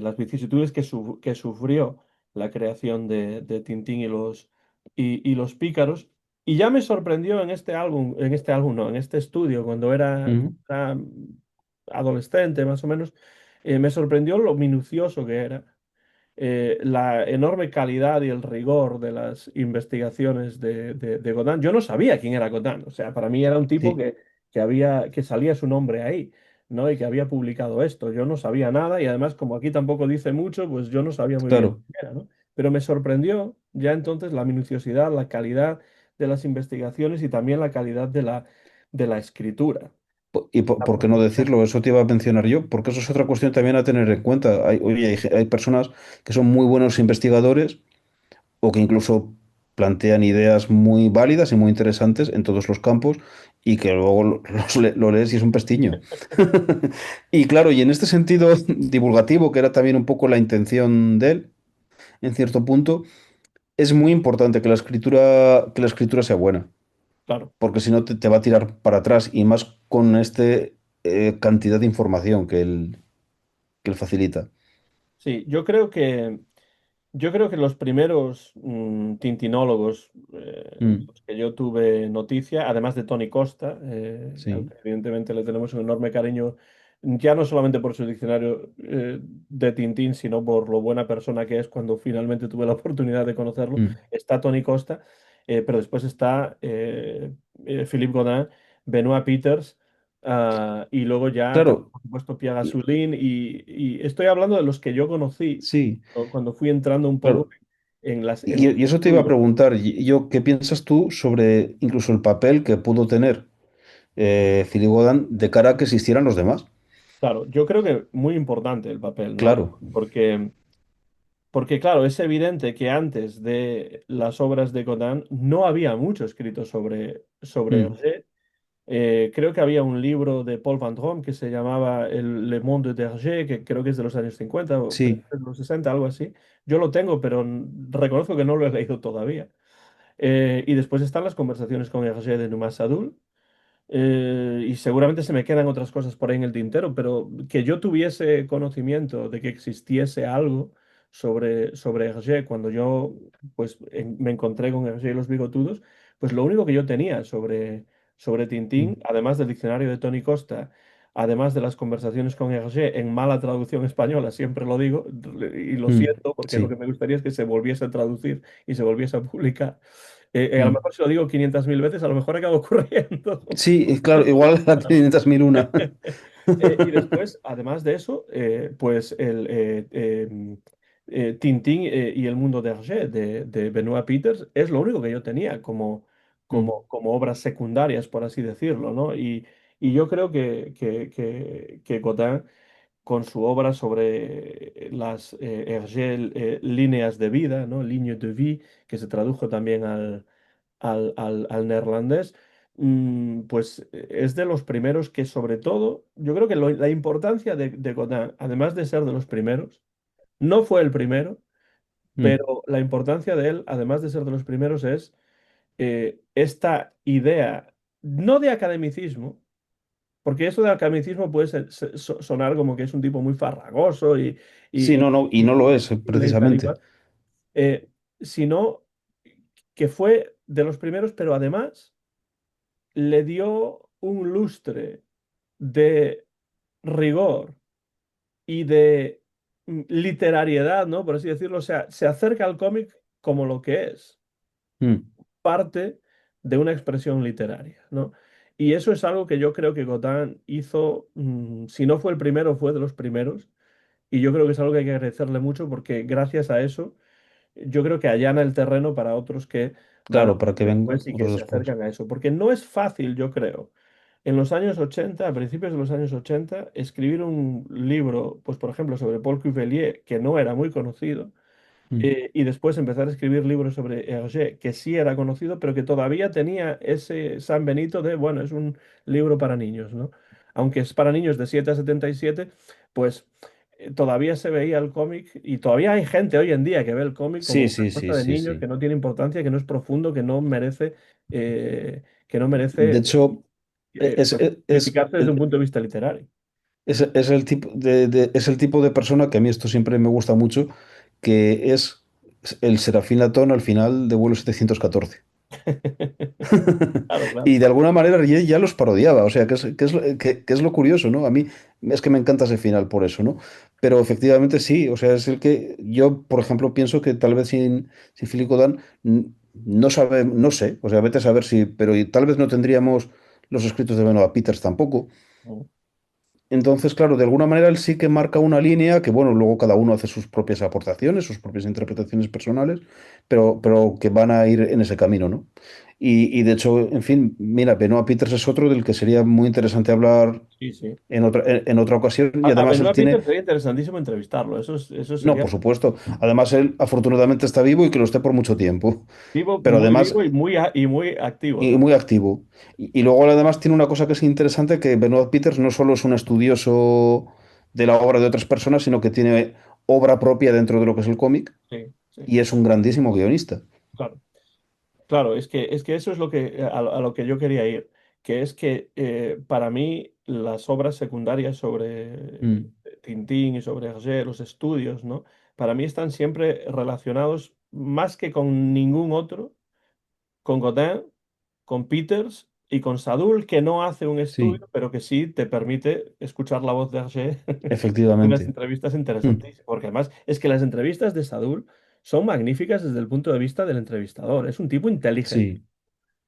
las vicisitudes que sufrió la creación de Tintín y los pícaros. Y ya me sorprendió en este álbum no, en este estudio, Mm. cuando era adolescente más o menos, me sorprendió lo minucioso que era, la enorme calidad y el rigor de las investigaciones de Godin. Yo no sabía quién era Godin, o sea, para mí era un tipo Sí, que salía su nombre ahí, ¿no? Y que había publicado esto. Yo no sabía nada y además, como aquí tampoco dice mucho, pues yo no sabía muy bien claro. quién era, ¿no? Pero me sorprendió ya entonces la minuciosidad, la calidad de las investigaciones y también la calidad de la escritura. ¿Y por qué no decirlo? Eso te iba a mencionar yo, porque eso es otra cuestión también a tener en cuenta. Oye, hay personas que son muy buenos investigadores o que incluso plantean ideas muy válidas y muy interesantes en todos los campos y que luego lo lees y es un pestiño. Y claro, y en este sentido divulgativo, que era también un poco la intención de él, en cierto punto, es muy importante que la escritura sea buena, Claro, porque si no te va a tirar para atrás y más con este cantidad de información que él facilita. sí, yo creo que los primeros tintinólogos, Mm, los que yo tuve noticia, además de Tony Costa, al sí. que evidentemente le tenemos un enorme cariño, ya no solamente por su diccionario de Tintín, sino por lo buena persona que es cuando finalmente tuve la oportunidad de conocerlo, Mm, está Tony Costa, pero después está Philippe Godin, Benoit Peters. Y luego ya, claro, por supuesto, Pierre Gassouline, y estoy hablando de los que yo conocí sí, cuando fui entrando un poco claro. en los Y eso te iba a estudios. preguntar, yo, ¿qué piensas tú sobre incluso el papel que pudo tener Philip Godán de cara a que existieran los demás? Claro, yo creo que muy importante el papel, ¿no? Claro. Porque claro, es evidente que antes de las obras de Godin no había mucho escrito sobre Mm, Hergé. Creo que había un libro de Paul Van Drome que se llamaba Le Monde d'Hergé, que creo que es de los años 50 o sí. principios de los 60, algo así. Yo lo tengo, pero reconozco que no lo he leído todavía. Y después están las conversaciones con Hergé de Dumas Sadul. Y seguramente se me quedan otras cosas por ahí en el tintero, pero que yo tuviese conocimiento de que existiese algo sobre Hergé cuando yo pues, me encontré con Hergé y los bigotudos, pues lo único que yo tenía sobre Mm, Tintín, además del diccionario de Tony Costa, además de las conversaciones con Hergé en mala traducción española, siempre lo digo, y lo mm, siento, porque lo que sí. me gustaría es que se volviese a traducir y se volviese a publicar. A lo Mm. mejor si lo digo 500.000 veces, a lo mejor acaba ocurriendo. Sí, claro, igual la 500.001. Y después, además de eso, pues Tintín y el mundo de Hergé de Benoit Peters es lo único que yo tenía Mm, como obras secundarias, por así decirlo, ¿no? Y yo creo que Godin, con su obra sobre las Hergé líneas de vida, ¿no? Ligne de vie, que se tradujo también al neerlandés, pues es de los primeros que sobre todo, yo creo que la importancia de Godin, además de ser de los primeros, no fue el primero, mm, pero la importancia de él, además de ser de los primeros, es esta idea, no de academicismo, porque eso de academicismo puede sonar como que es un tipo muy farragoso sí, y, no, no, y no lo es, y tal y precisamente. cual, sino que fue de los primeros, pero además le dio un lustre de rigor y de literariedad, ¿no? Por así decirlo. O sea, se acerca al cómic como lo que es, Mm, parte de una expresión literaria, ¿no? Y eso es algo que yo creo que Gautin hizo, si no fue el primero, fue de los primeros. Y yo creo que es algo que hay que agradecerle mucho porque gracias a eso yo creo que allana el terreno para otros que van a claro, para que venir vengan después y que otros se después. acercan a eso. Porque no es fácil, yo creo, en los años 80, a principios de los años 80, escribir un libro, pues por ejemplo, sobre Paul Cuvelier, que no era muy conocido, Mm, y después empezar a escribir libros sobre Hergé, que sí era conocido, pero que todavía tenía ese San Benito de, bueno, es un libro para niños, ¿no? Aunque es para niños de 7 a 77, pues todavía se veía el cómic y todavía hay gente hoy en día que ve el cómic como sí, una sí, sí, cosa de sí, niños sí. que no tiene importancia, que no es profundo, que no De merece hecho, pues, es, criticarse desde un punto de vista literario. es el tipo es el tipo de persona que a mí esto siempre me gusta mucho, que es el Serafín Latón al final de vuelo 714. Claro, claro. Y de alguna manera ya los parodiaba, o sea, que es lo curioso, ¿no? A mí es que me encanta ese final por eso, ¿no? Pero efectivamente sí, o sea, es el que yo, por ejemplo, pienso que tal vez sin Philip Godán no sabe, no sé, o sea, vete a saber si, pero tal vez no tendríamos los escritos de Benoit Peters tampoco. Mm. Entonces, claro, de alguna manera él sí que marca una línea que, bueno, luego cada uno hace sus propias aportaciones, sus propias interpretaciones personales, pero que van a ir en ese camino, ¿no? Y de hecho, en fin, mira, Benoit Peters es otro del que sería muy interesante hablar Sí, sí. en otra ocasión y A además él Benoit tiene, Peter sería interesantísimo entrevistarlo. Eso no, sería por supuesto, además él afortunadamente está vivo y que lo esté por mucho tiempo, vivo, pero muy además vivo y muy activo y también. muy activo. Y luego además tiene una cosa que es interesante, que Benoit Peters no solo es un estudioso de la obra de otras personas, sino que tiene obra propia dentro de lo que es el cómic Sí, sí, y es un grandísimo guionista. claro. Claro, es que eso es lo que, a lo que yo quería ir, que es que para mí las obras secundarias sobre Mm, Tintín y sobre Hergé, los estudios, ¿no? Para mí están siempre relacionados más que con ningún otro, con Godin, con Peters y con Sadoul, que no hace un sí, estudio, pero que sí te permite escuchar la voz de Hergé en las efectivamente. entrevistas Mm, interesantísimas. Porque además es que las entrevistas de Sadoul son magníficas desde el punto de vista del entrevistador. Es un tipo inteligente.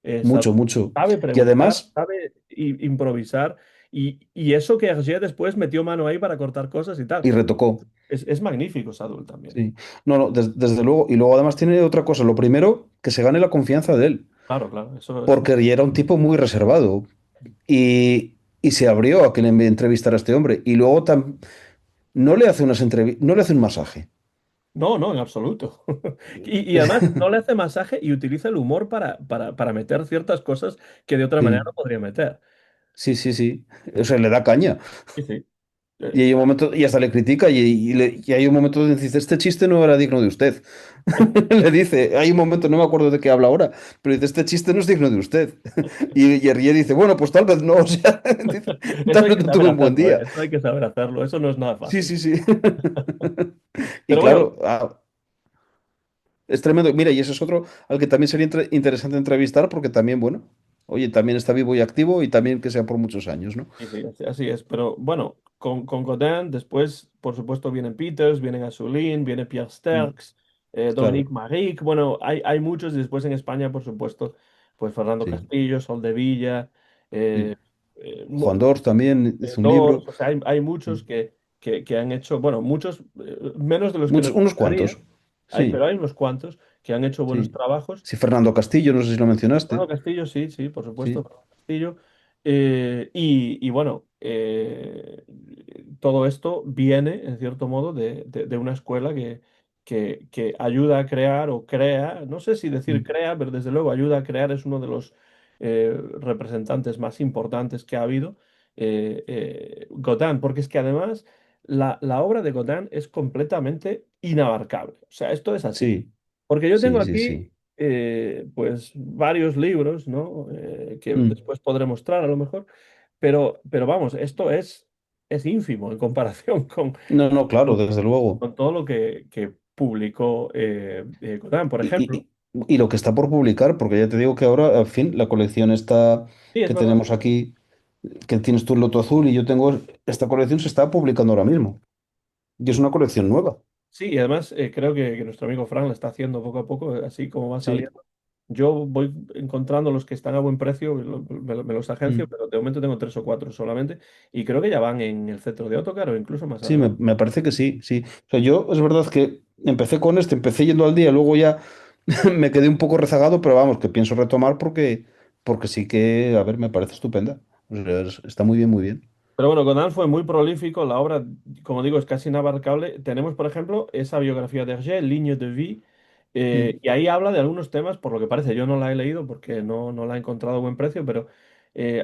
sí, mucho, mucho. Sabe Y preguntar, además, sabe improvisar. Y eso que Hergé después metió mano ahí para cortar cosas y tal. y retocó. Es magnífico Sadoul también. Sí. No, no, desde luego. Y luego además tiene otra cosa. Lo primero, que se gane la confianza de él, Claro, claro. Eso porque él era un tipo muy reservado y se abrió a que le entrevistara a este hombre. Y luego no le hace no le hace un masaje. no, no, en absoluto. Y además no le hace masaje y utiliza el humor para meter ciertas cosas que de otra manera no Sí, podría meter. sí, sí, sí. O sea, le da caña. Sí, sí. Y hay un momento, y hasta le critica, y hay un momento donde dice, este chiste no era digno de usted. Le dice, hay un momento, no me acuerdo de qué habla ahora, pero dice, este chiste no es digno de usted. Y Rie dice, bueno, pues tal vez no, o sea, dice, Eso tal hay vez que no saber tuve un buen hacerlo, ¿eh? día. Eso hay que saber hacerlo. Eso no es nada Sí, fácil. sí, sí. Y Pero bueno, claro, es tremendo. Mira, y ese es otro al que también sería interesante entrevistar, porque también, bueno, oye, también está vivo y activo, y también que sea por muchos años, ¿no? sí, sí, así es. Pero bueno, con Godin, después, por supuesto, vienen Peters, vienen Azoulin, viene Pierre Mm, Sterckx, claro, Dominique Maric. Bueno, hay muchos. Y después en España, por supuesto, pues Fernando sí, Castillo, Soldevilla, sí. eh, eh, mu- Juan Dors también hizo un libro. Dors. O sea, hay muchos Sí. que han hecho, bueno, muchos, menos de los que Muchos, nos unos gustaría, cuantos. pero Sí, hay unos cuantos que han hecho buenos sí. trabajos. Sí, Fernando Castillo, no sé si lo Fernando mencionaste. Castillo, sí, sí, por supuesto, Sí, Fernando Castillo. Y bueno, todo esto viene, en cierto modo, de una escuela que ayuda a crear o crea, no sé si decir mm, crea, pero desde luego ayuda a crear, es uno de los representantes más importantes que ha habido, Gauguin, porque es que además la obra de Gauguin es completamente inabarcable. O sea, esto es así. sí, Porque yo tengo sí, sí, aquí sí. pues varios libros, ¿no? Que Mm. después podré mostrar a lo mejor, pero vamos, esto es ínfimo en comparación No, no, claro, con, desde luego. con todo lo que publicó Conan, por Y, ejemplo. y, y lo que está por publicar, porque ya te digo que ahora, al fin, la colección está Sí, es que verdad. tenemos aquí, que tienes tú el Loto Azul y yo tengo, esta colección se está publicando ahora mismo. Y es una colección nueva. Sí, y además creo que nuestro amigo Fran lo está haciendo poco a poco, así como va Sí. saliendo. Yo voy encontrando los que están a buen precio, me los agencio, Mm. pero de momento tengo tres o cuatro solamente, y creo que ya van en el centro de Autocar o incluso más Sí, adelante. me parece que sí, sí. O sea, yo es verdad que empecé con este, empecé yendo al día, luego ya me quedé un poco rezagado, pero vamos, que pienso retomar porque sí que, a ver, me parece estupenda. O sea, está muy bien, muy bien. Pero bueno, Conan fue muy prolífico, la obra, como digo, es casi inabarcable. Tenemos, por ejemplo, esa biografía de Hergé, Ligne de Vie, Mm. y ahí habla de algunos temas, por lo que parece, yo no la he leído porque no la he encontrado a buen precio, pero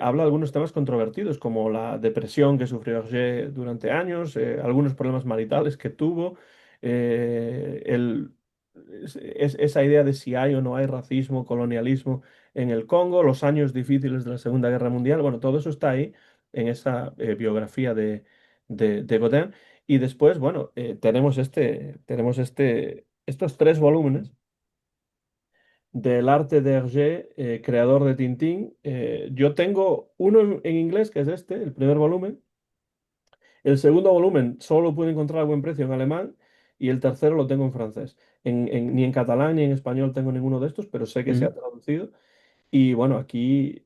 habla de algunos temas controvertidos, como la depresión que sufrió Hergé durante años, algunos problemas maritales que tuvo, eh, el, esa idea de si hay o no hay racismo, colonialismo en el Congo, los años difíciles de la Segunda Guerra Mundial, bueno, todo eso está ahí en esa biografía de Godin. Y después, bueno, estos tres volúmenes del arte de Hergé, creador de Tintín. Yo tengo uno en inglés, que es este, el primer volumen. El segundo volumen solo lo pude encontrar a buen precio en alemán y el tercero lo tengo en francés. Ni en catalán ni en español tengo ninguno de estos, pero sé que se ha Mm, traducido. Y bueno, aquí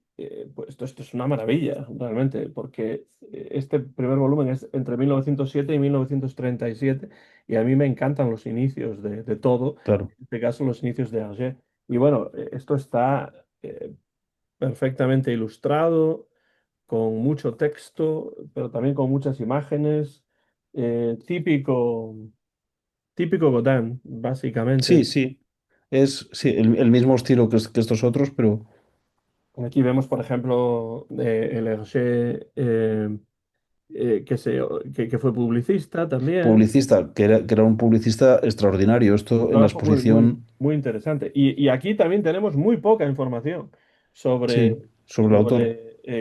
pues esto es una maravilla, realmente, porque este primer volumen es entre 1907 y 1937 y a mí me encantan los inicios de todo, claro. en este caso los inicios de Hergé. Y bueno, esto está perfectamente ilustrado, con mucho texto, pero también con muchas imágenes, típico, típico Godin, básicamente. Sí, sí. Es sí, el mismo estilo que estos otros, pero Aquí vemos, por ejemplo, el Hergé, que fue publicista también. publicista, que era un publicista extraordinario. Esto en la Trabajo muy, muy, exposición, muy interesante. Y aquí también tenemos muy poca información sobre, sí, sobre el autor.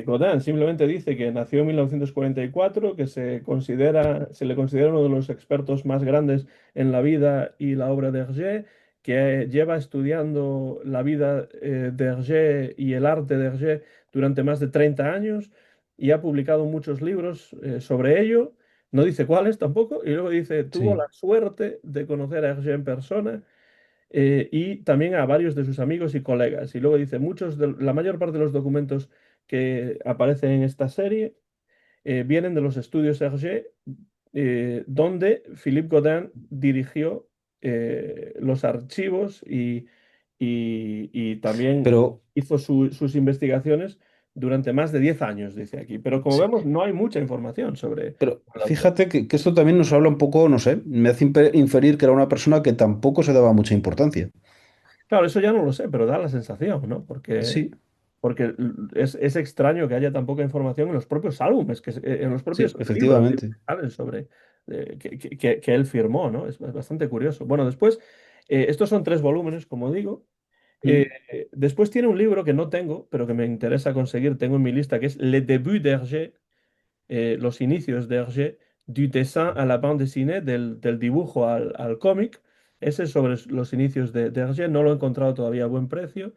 Godin. Simplemente dice que nació en 1944, que se le considera uno de los expertos más grandes en la vida y la obra de Hergé, que lleva estudiando la vida de Hergé y el arte de Hergé durante más de 30 años y ha publicado muchos libros sobre ello. No dice cuáles tampoco, y luego dice, tuvo la Sí, suerte de conocer a Hergé en persona y también a varios de sus amigos y colegas. Y luego dice, la mayor parte de los documentos que aparecen en esta serie vienen de los estudios Hergé, donde Philippe Godin dirigió los archivos y también pero hizo sus investigaciones durante más de 10 años, dice aquí. Pero como sí. vemos, no hay mucha información sobre Pero el autor. fíjate que esto también nos habla un poco, no sé, me hace inferir que era una persona que tampoco se daba mucha importancia. Claro, eso ya no lo sé, pero da la sensación, ¿no? Sí, Porque es extraño que haya tan poca información en los propios álbumes, en los sí, propios libros que efectivamente. salen sobre que él firmó, ¿no? Es bastante curioso. Bueno, después, estos son tres volúmenes, como digo. Mm. Después tiene un libro que no tengo, pero que me interesa conseguir, tengo en mi lista, que es Le Début d'Hergé, los inicios de Hergé, du dessin à la bande dessinée, del dibujo al cómic. Ese es sobre los inicios de Hergé, no lo he encontrado todavía a buen precio.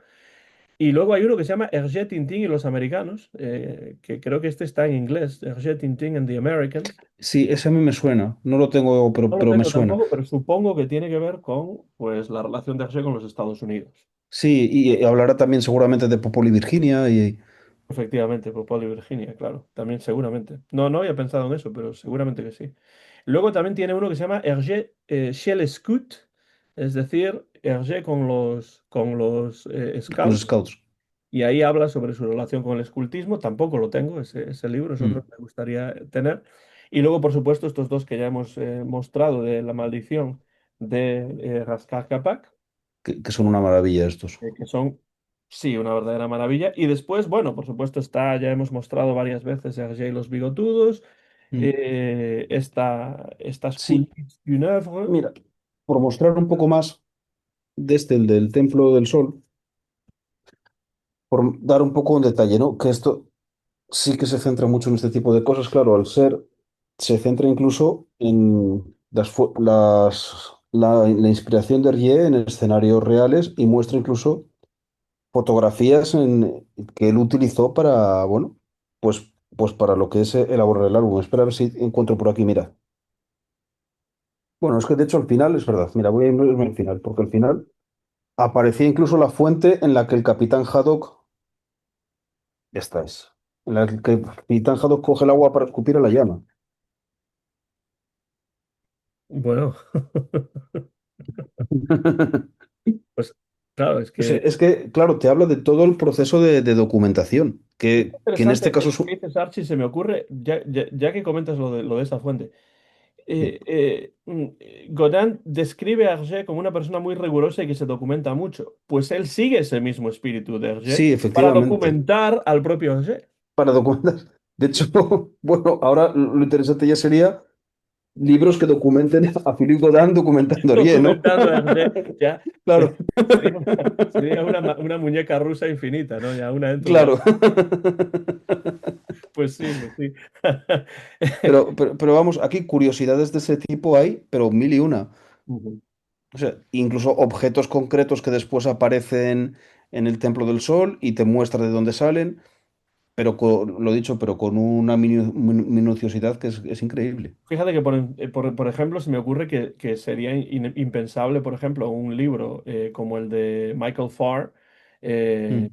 Y luego hay uno que se llama Hergé, Tintín y los americanos, que creo que este está en inglés, Hergé, Tintín and the Americans. Sí, ese a mí me suena. No lo tengo, No lo pero me tengo suena. tampoco, pero supongo que tiene que ver con pues, la relación de Hergé con los Estados Unidos. Sí, y hablará también seguramente de Popol y Virginia y Efectivamente, por Paul y Virginia, claro, también seguramente. No, no había pensado en eso, pero seguramente que sí. Luego también tiene uno que se llama Hergé chez les Scouts, es decir, Hergé con los los Scouts. Scouts. Y ahí habla sobre su relación con el escultismo. Tampoco lo tengo, ese libro es otro Mm. que me gustaría tener. Y luego, por supuesto, estos dos que ya hemos mostrado de La maldición de Raskar Kapak, Que son una maravilla estos. que son, sí, una verdadera maravilla. Y después, bueno, por supuesto, ya hemos mostrado varias veces Hergé y los bigotudos, Mm. estas Sí, Coulisses d'une œuvre. mira, por mostrar un poco más de el del Templo del Sol, por dar un poco un detalle, ¿no? Que esto sí que se centra mucho en este tipo de cosas, claro, se centra incluso en la inspiración de Hergé en escenarios reales y muestra incluso fotografías que él utilizó para, bueno, pues para lo que es elaborar el álbum. Espera a ver si encuentro por aquí, mira. Bueno, es que de hecho al final es verdad, mira, voy a irme al final, porque al final aparecía incluso la fuente en la que el capitán Haddock, esta es, en la que el capitán Haddock coge el agua para escupir a la llama. Bueno, pues claro, es O sea, que es que, claro, te habla de todo el proceso de documentación, es que en este interesante caso esto que dices, Archie, se me ocurre, ya que comentas lo de esa fuente. Godin describe a Hergé como una persona muy rigurosa y que se documenta mucho. Pues él sigue ese mismo espíritu de Hergé sí, para efectivamente, documentar al propio Hergé. para documentar. De hecho, bueno, ahora lo interesante ya sería libros que documenten a Philippe Godin documentando a Hergé, ¿no? Documentando a Hergé, ya Claro, sería una muñeca rusa infinita, ¿no? Ya una dentro de la... claro. Pues sí, pues sí. Pero vamos, aquí curiosidades de ese tipo hay, pero mil y una. Ujú. O sea, incluso objetos concretos que después aparecen en el Templo del Sol y te muestra de dónde salen, pero lo dicho, pero con una minuciosidad que es increíble. Fíjate que, por ejemplo, se me ocurre que sería impensable, por ejemplo, un libro como el de Michael Farr, Mm.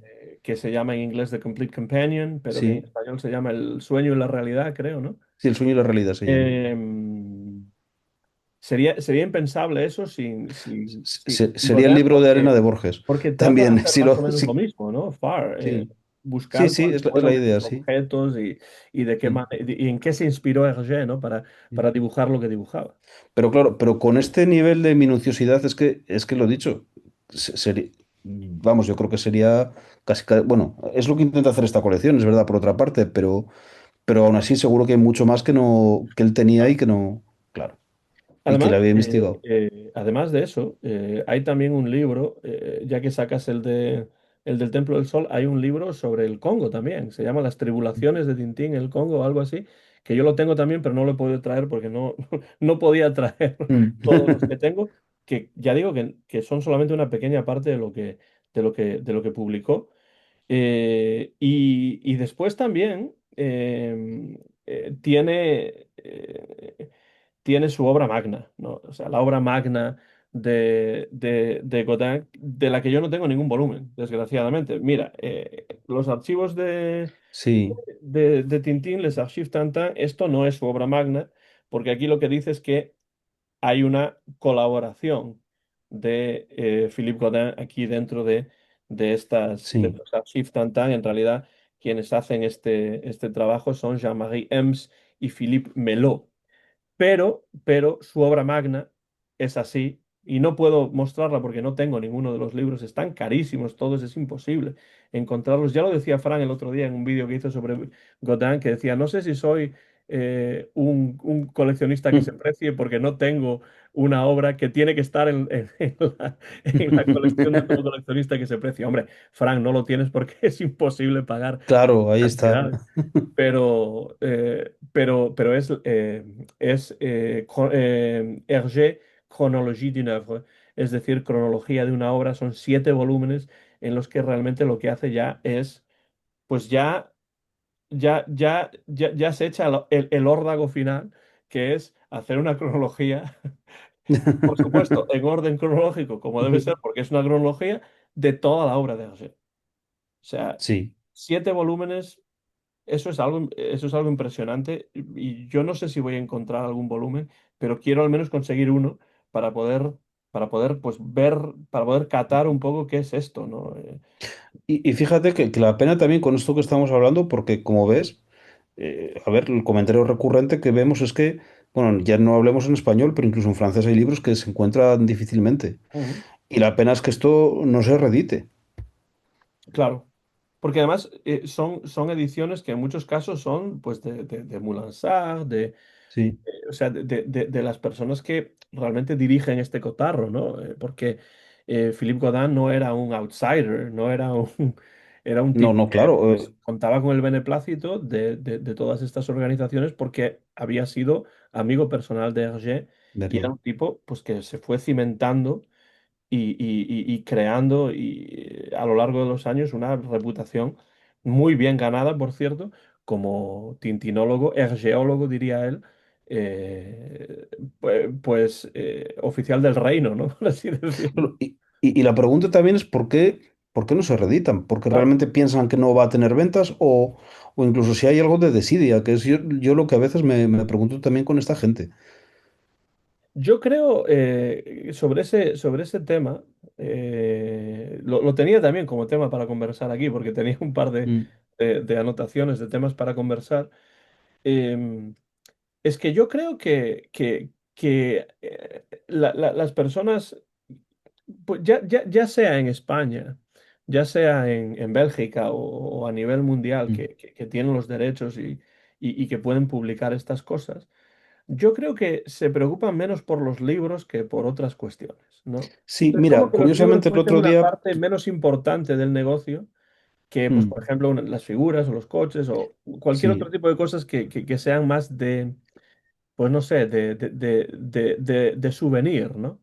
que se llama en inglés The Complete Companion, pero que en Sí, español se llama El sueño y la realidad, creo, ¿no? sí, el sueño y la realidad se llama. Em, sería impensable eso sin Sería el Godin, libro de arena de Borges. porque trata de También, hacer más o menos lo sí, mismo, ¿no? Farr, sí, sí, buscar sí, cuáles es la fueron idea, esos sí. objetos y de qué Mm. y en qué se inspiró Hergé, ¿no? Para dibujar lo que dibujaba. Pero claro, pero con este nivel de minuciosidad es que lo dicho, sería, vamos, yo creo que sería bueno, es lo que intenta hacer esta colección, es verdad, por otra parte, pero aún así seguro que hay mucho más que no, que él tenía y que no, claro, y que le Además, había investigado. además de eso, hay también un libro, ya que sacas el del Templo del Sol, hay un libro sobre el Congo también. Se llama Las Tribulaciones de Tintín, el Congo o algo así, que yo lo tengo también, pero no lo he podido traer porque no, no podía traer todos los que Mm. tengo, que ya digo que son solamente una pequeña parte de lo que publicó. Y después también tiene su obra magna, ¿no? O sea, la obra magna de Godin, de la que yo no tengo ningún volumen, desgraciadamente. Mira, los archivos Sí, de Tintín, Les Archives Tintin, esto no es su obra magna, porque aquí lo que dice es que hay una colaboración de Philippe Godin aquí dentro de sí, los Archives Tintin. En realidad, quienes hacen este trabajo son Jean-Marie Ems y Philippe Melot, pero su obra magna es así y no puedo mostrarla porque no tengo ninguno de los libros, están carísimos todos, es imposible encontrarlos. Ya lo decía Fran el otro día en un vídeo que hizo sobre Godin, que decía, no sé si soy un coleccionista que se precie porque no tengo una obra que tiene que estar en la colección de todo coleccionista que se precie. Hombre, Fran, no lo tienes porque es imposible pagar claro, ahí está. cantidades, pero es Hergé, Chronologie d'une œuvre, es decir, cronología de una obra. Son 7 volúmenes en los que realmente lo que hace ya es, pues ya se echa el órdago final, que es hacer una cronología, por supuesto, en orden cronológico, como debe ser, porque es una cronología de toda la obra de Hergé. O sea, Sí. 7 volúmenes. Eso es algo impresionante y yo no sé si voy a encontrar algún volumen, pero quiero al menos conseguir uno para poder pues ver, para poder catar un poco qué es esto, ¿no? Y fíjate que la pena también con esto que estamos hablando, porque como ves, a ver, el comentario recurrente que vemos es que, bueno, ya no hablemos en español, pero incluso en francés hay libros que se encuentran difícilmente. Ujú. Y la pena es que esto no se reedite. Claro, porque además son ediciones que en muchos casos son pues de Moulin Sarr, Sí, o sea, de las personas que realmente dirigen este cotarro, ¿no? Porque Philippe Godin no era un outsider, no era era un no, tipo no, que claro, pues, contaba con el beneplácito de todas estas organizaciones porque había sido amigo personal de Hergé y era verdad. un tipo pues, que se fue cimentando y creando a lo largo de los años una reputación muy bien ganada, por cierto, como tintinólogo, hergeólogo, diría él, eh, pues, oficial del reino, ¿no? Por así decirlo. Claro, y la pregunta también es ¿por qué no se reeditan? ¿Porque Claro. realmente piensan que no va a tener ventas? O incluso si hay algo de desidia, que es yo lo que a veces me pregunto también con esta gente. Yo creo sobre ese tema, lo tenía también como tema para conversar aquí, porque tenía un par de, Mm. de anotaciones de temas para conversar. Em, Es que yo creo que las personas, pues ya sea en España, ya sea en Bélgica o a nivel mundial, Mm. que tienen los derechos y que pueden publicar estas cosas, yo creo que se preocupan menos por los libros que por otras cuestiones, ¿no? Sí, Es como mira, que los libros curiosamente el fuesen otro una día, parte menos importante del negocio que, pues, mm, por ejemplo, las figuras o los coches o cualquier otro sí. tipo de cosas que sean más de, pues no sé, de souvenir, ¿no?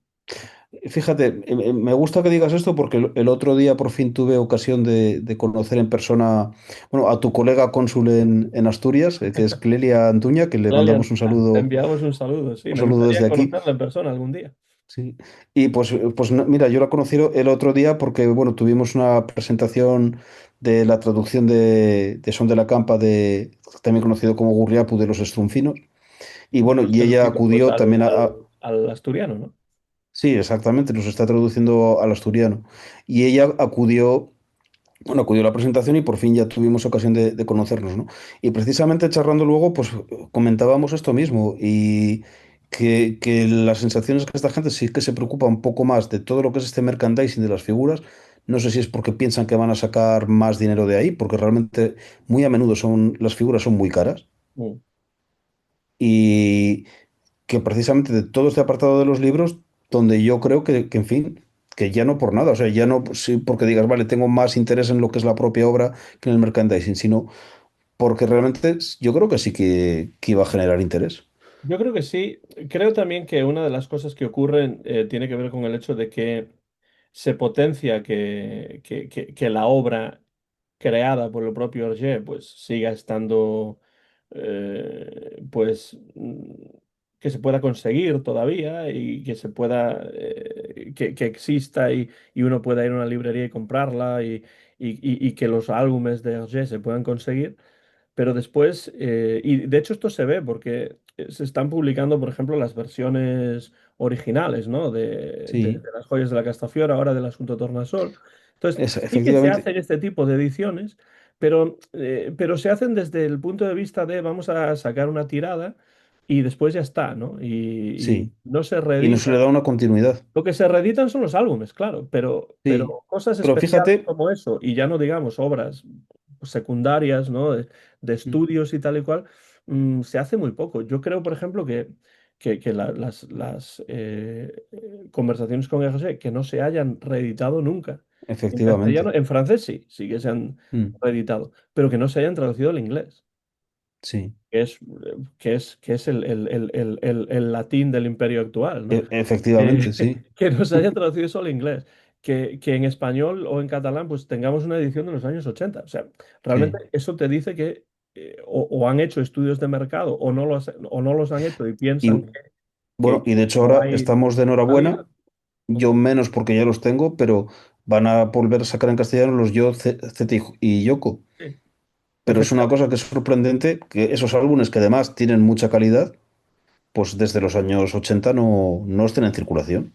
Fíjate, me gusta que digas esto porque el otro día por fin tuve ocasión de conocer en persona, bueno, a tu colega cónsul en Asturias, que es Clelia Antuña, que le Lelian, mandamos te enviamos un un saludo saludo desde desde aquí. aquí. Conocerla en persona algún día. Sí. Y pues mira, yo la conocí el otro día porque, bueno, tuvimos una presentación de la traducción de Son de la Campa, también conocido como Gurriapu de los Estruncinos. Y bueno, Los y ella traducidos, pues, acudió también al asturiano, ¿no? sí, exactamente, nos está traduciendo al asturiano. Y ella acudió, bueno, acudió a la presentación y por fin ya tuvimos ocasión de conocernos, ¿no? Y precisamente charlando luego, pues comentábamos esto mismo y que las sensaciones que esta gente sí que se preocupa un poco más de todo lo que es este merchandising de las figuras. No sé si es porque piensan que van a sacar más dinero de ahí, porque realmente muy a menudo las figuras son muy caras. Mm. Y que precisamente de todo este apartado de los libros, donde yo creo en fin, que ya no por nada, o sea, ya no sí, porque digas, vale, tengo más interés en lo que es la propia obra que en el merchandising, sino porque realmente yo creo que sí que iba a generar interés. Yo creo que sí. Creo también que una de las cosas que ocurren tiene que ver con el hecho de que se potencia que la obra creada por el propio Hergé pues siga estando, pues, que se pueda conseguir todavía y que se pueda, que exista y uno pueda ir a una librería y comprarla y que los álbumes de Hergé se puedan conseguir. Pero después, y de hecho esto se ve porque se están publicando, por ejemplo, las versiones originales, ¿no? De Sí, las joyas de la Castafiore, ahora del Asunto Tornasol. Entonces, sí que se efectivamente, hacen este tipo de ediciones, pero se hacen desde el punto de vista de vamos a sacar una tirada y después ya está, ¿no? Y sí. no se Y no se reedita. le da una continuidad. Lo que se reeditan son los álbumes, claro, Sí. pero cosas Pero especiales fíjate, como eso, y ya no digamos obras secundarias, ¿no? De estudios y tal y cual, se hace muy poco. Yo creo, por ejemplo, que las conversaciones con José que no se hayan reeditado nunca. En castellano, efectivamente. en francés sí, sí que se han Mm, reeditado, pero que no se hayan traducido al inglés sí, que es el latín del imperio actual, ¿no? efectivamente, sí. Que nos haya traducido eso al inglés, que en español o en catalán pues tengamos una edición de los años 80. O sea, realmente Sí. eso te dice que o han hecho estudios de mercado o no los han hecho y Y piensan bueno, y de hecho no ahora hay estamos de enhorabuena. salida. Yo menos porque ya los tengo, pero van a volver a sacar en castellano los Yo, Zeta y Yoko. Sí, Pero es una cosa efectivamente. que es sorprendente, que esos álbumes que además tienen mucha calidad, pues desde los años 80 no estén en circulación.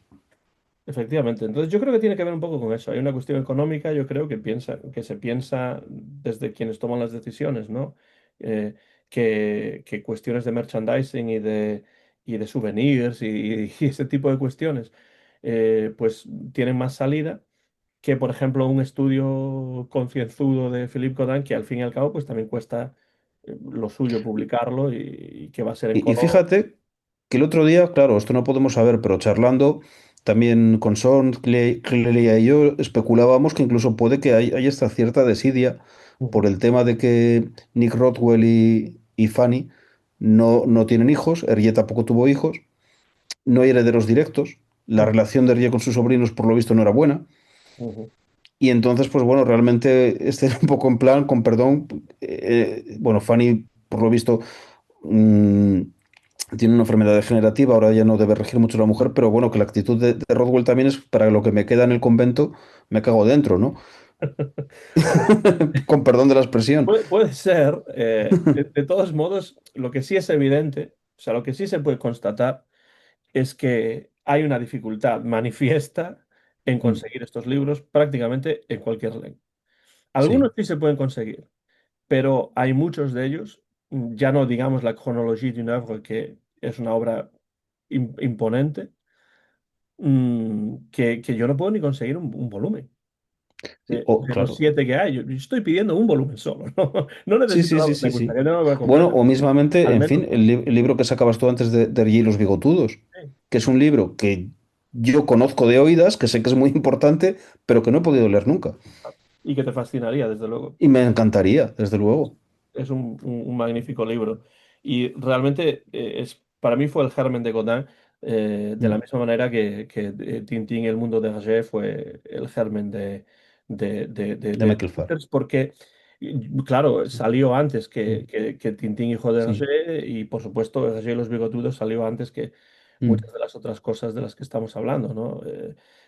Efectivamente. Entonces yo creo que tiene que ver un poco con eso. Hay una cuestión económica, yo creo que se piensa desde quienes toman las decisiones, ¿no? Eh, que cuestiones de merchandising y de souvenirs y ese tipo de cuestiones, pues tienen más salida que, por ejemplo, un estudio concienzudo de Philippe Godin, que al fin y al cabo, pues también cuesta lo suyo publicarlo y que va a ser en Y color. fíjate que el otro día, claro, esto no podemos saber, pero charlando también con Son, Clelia y yo especulábamos que incluso puede que haya esta cierta desidia por Ujú, el tema de que Nick Rothwell y Fanny no tienen hijos, Hergé tampoco tuvo hijos, no hay herederos directos, la ujú, relación de Hergé con sus sobrinos por lo visto no era buena, ujú. y entonces, pues bueno, realmente este era un poco en plan, con perdón, bueno, Fanny por lo visto mm, tiene una enfermedad degenerativa, ahora ya no debe regir mucho la mujer, pero bueno, que la actitud de Rodwell también es para lo que me queda en el convento, me cago dentro, ¿no? Con perdón de la expresión. Puede ser, de todos modos, lo que sí es evidente, o sea, lo que sí se puede constatar es que hay una dificultad manifiesta en Mm, conseguir estos libros prácticamente en cualquier lengua. Algunos sí, sí se pueden conseguir, pero hay muchos de ellos, ya no digamos la Chronologie d'une œuvre, que es una obra imponente, que yo no puedo ni conseguir un volumen. sí, De los claro. 7 que hay, yo estoy pidiendo un volumen solo, ¿no? No Sí, necesito sí, sí, me sí, sí. gustaría tener una obra Bueno, completa, o mismamente, al en menos fin, el libro que sacabas tú antes de Hergé y los bigotudos, sí, que es un libro que yo conozco de oídas, que sé que es muy importante, pero que no he podido leer nunca. y que te fascinaría, desde luego. Y me encantaría, desde luego. Es un magnífico libro. Y realmente para mí fue el germen de Godin, de la Mm, misma manera que Tintín y el mundo de Hergé fue el germen de de Michael Farr. porque, claro, Sí, salió antes mm, que Tintín hijo de sí, Hergé, y por supuesto Hergé y los bigotudos salió antes que mm, muchas de las otras cosas de las que estamos hablando, ¿no?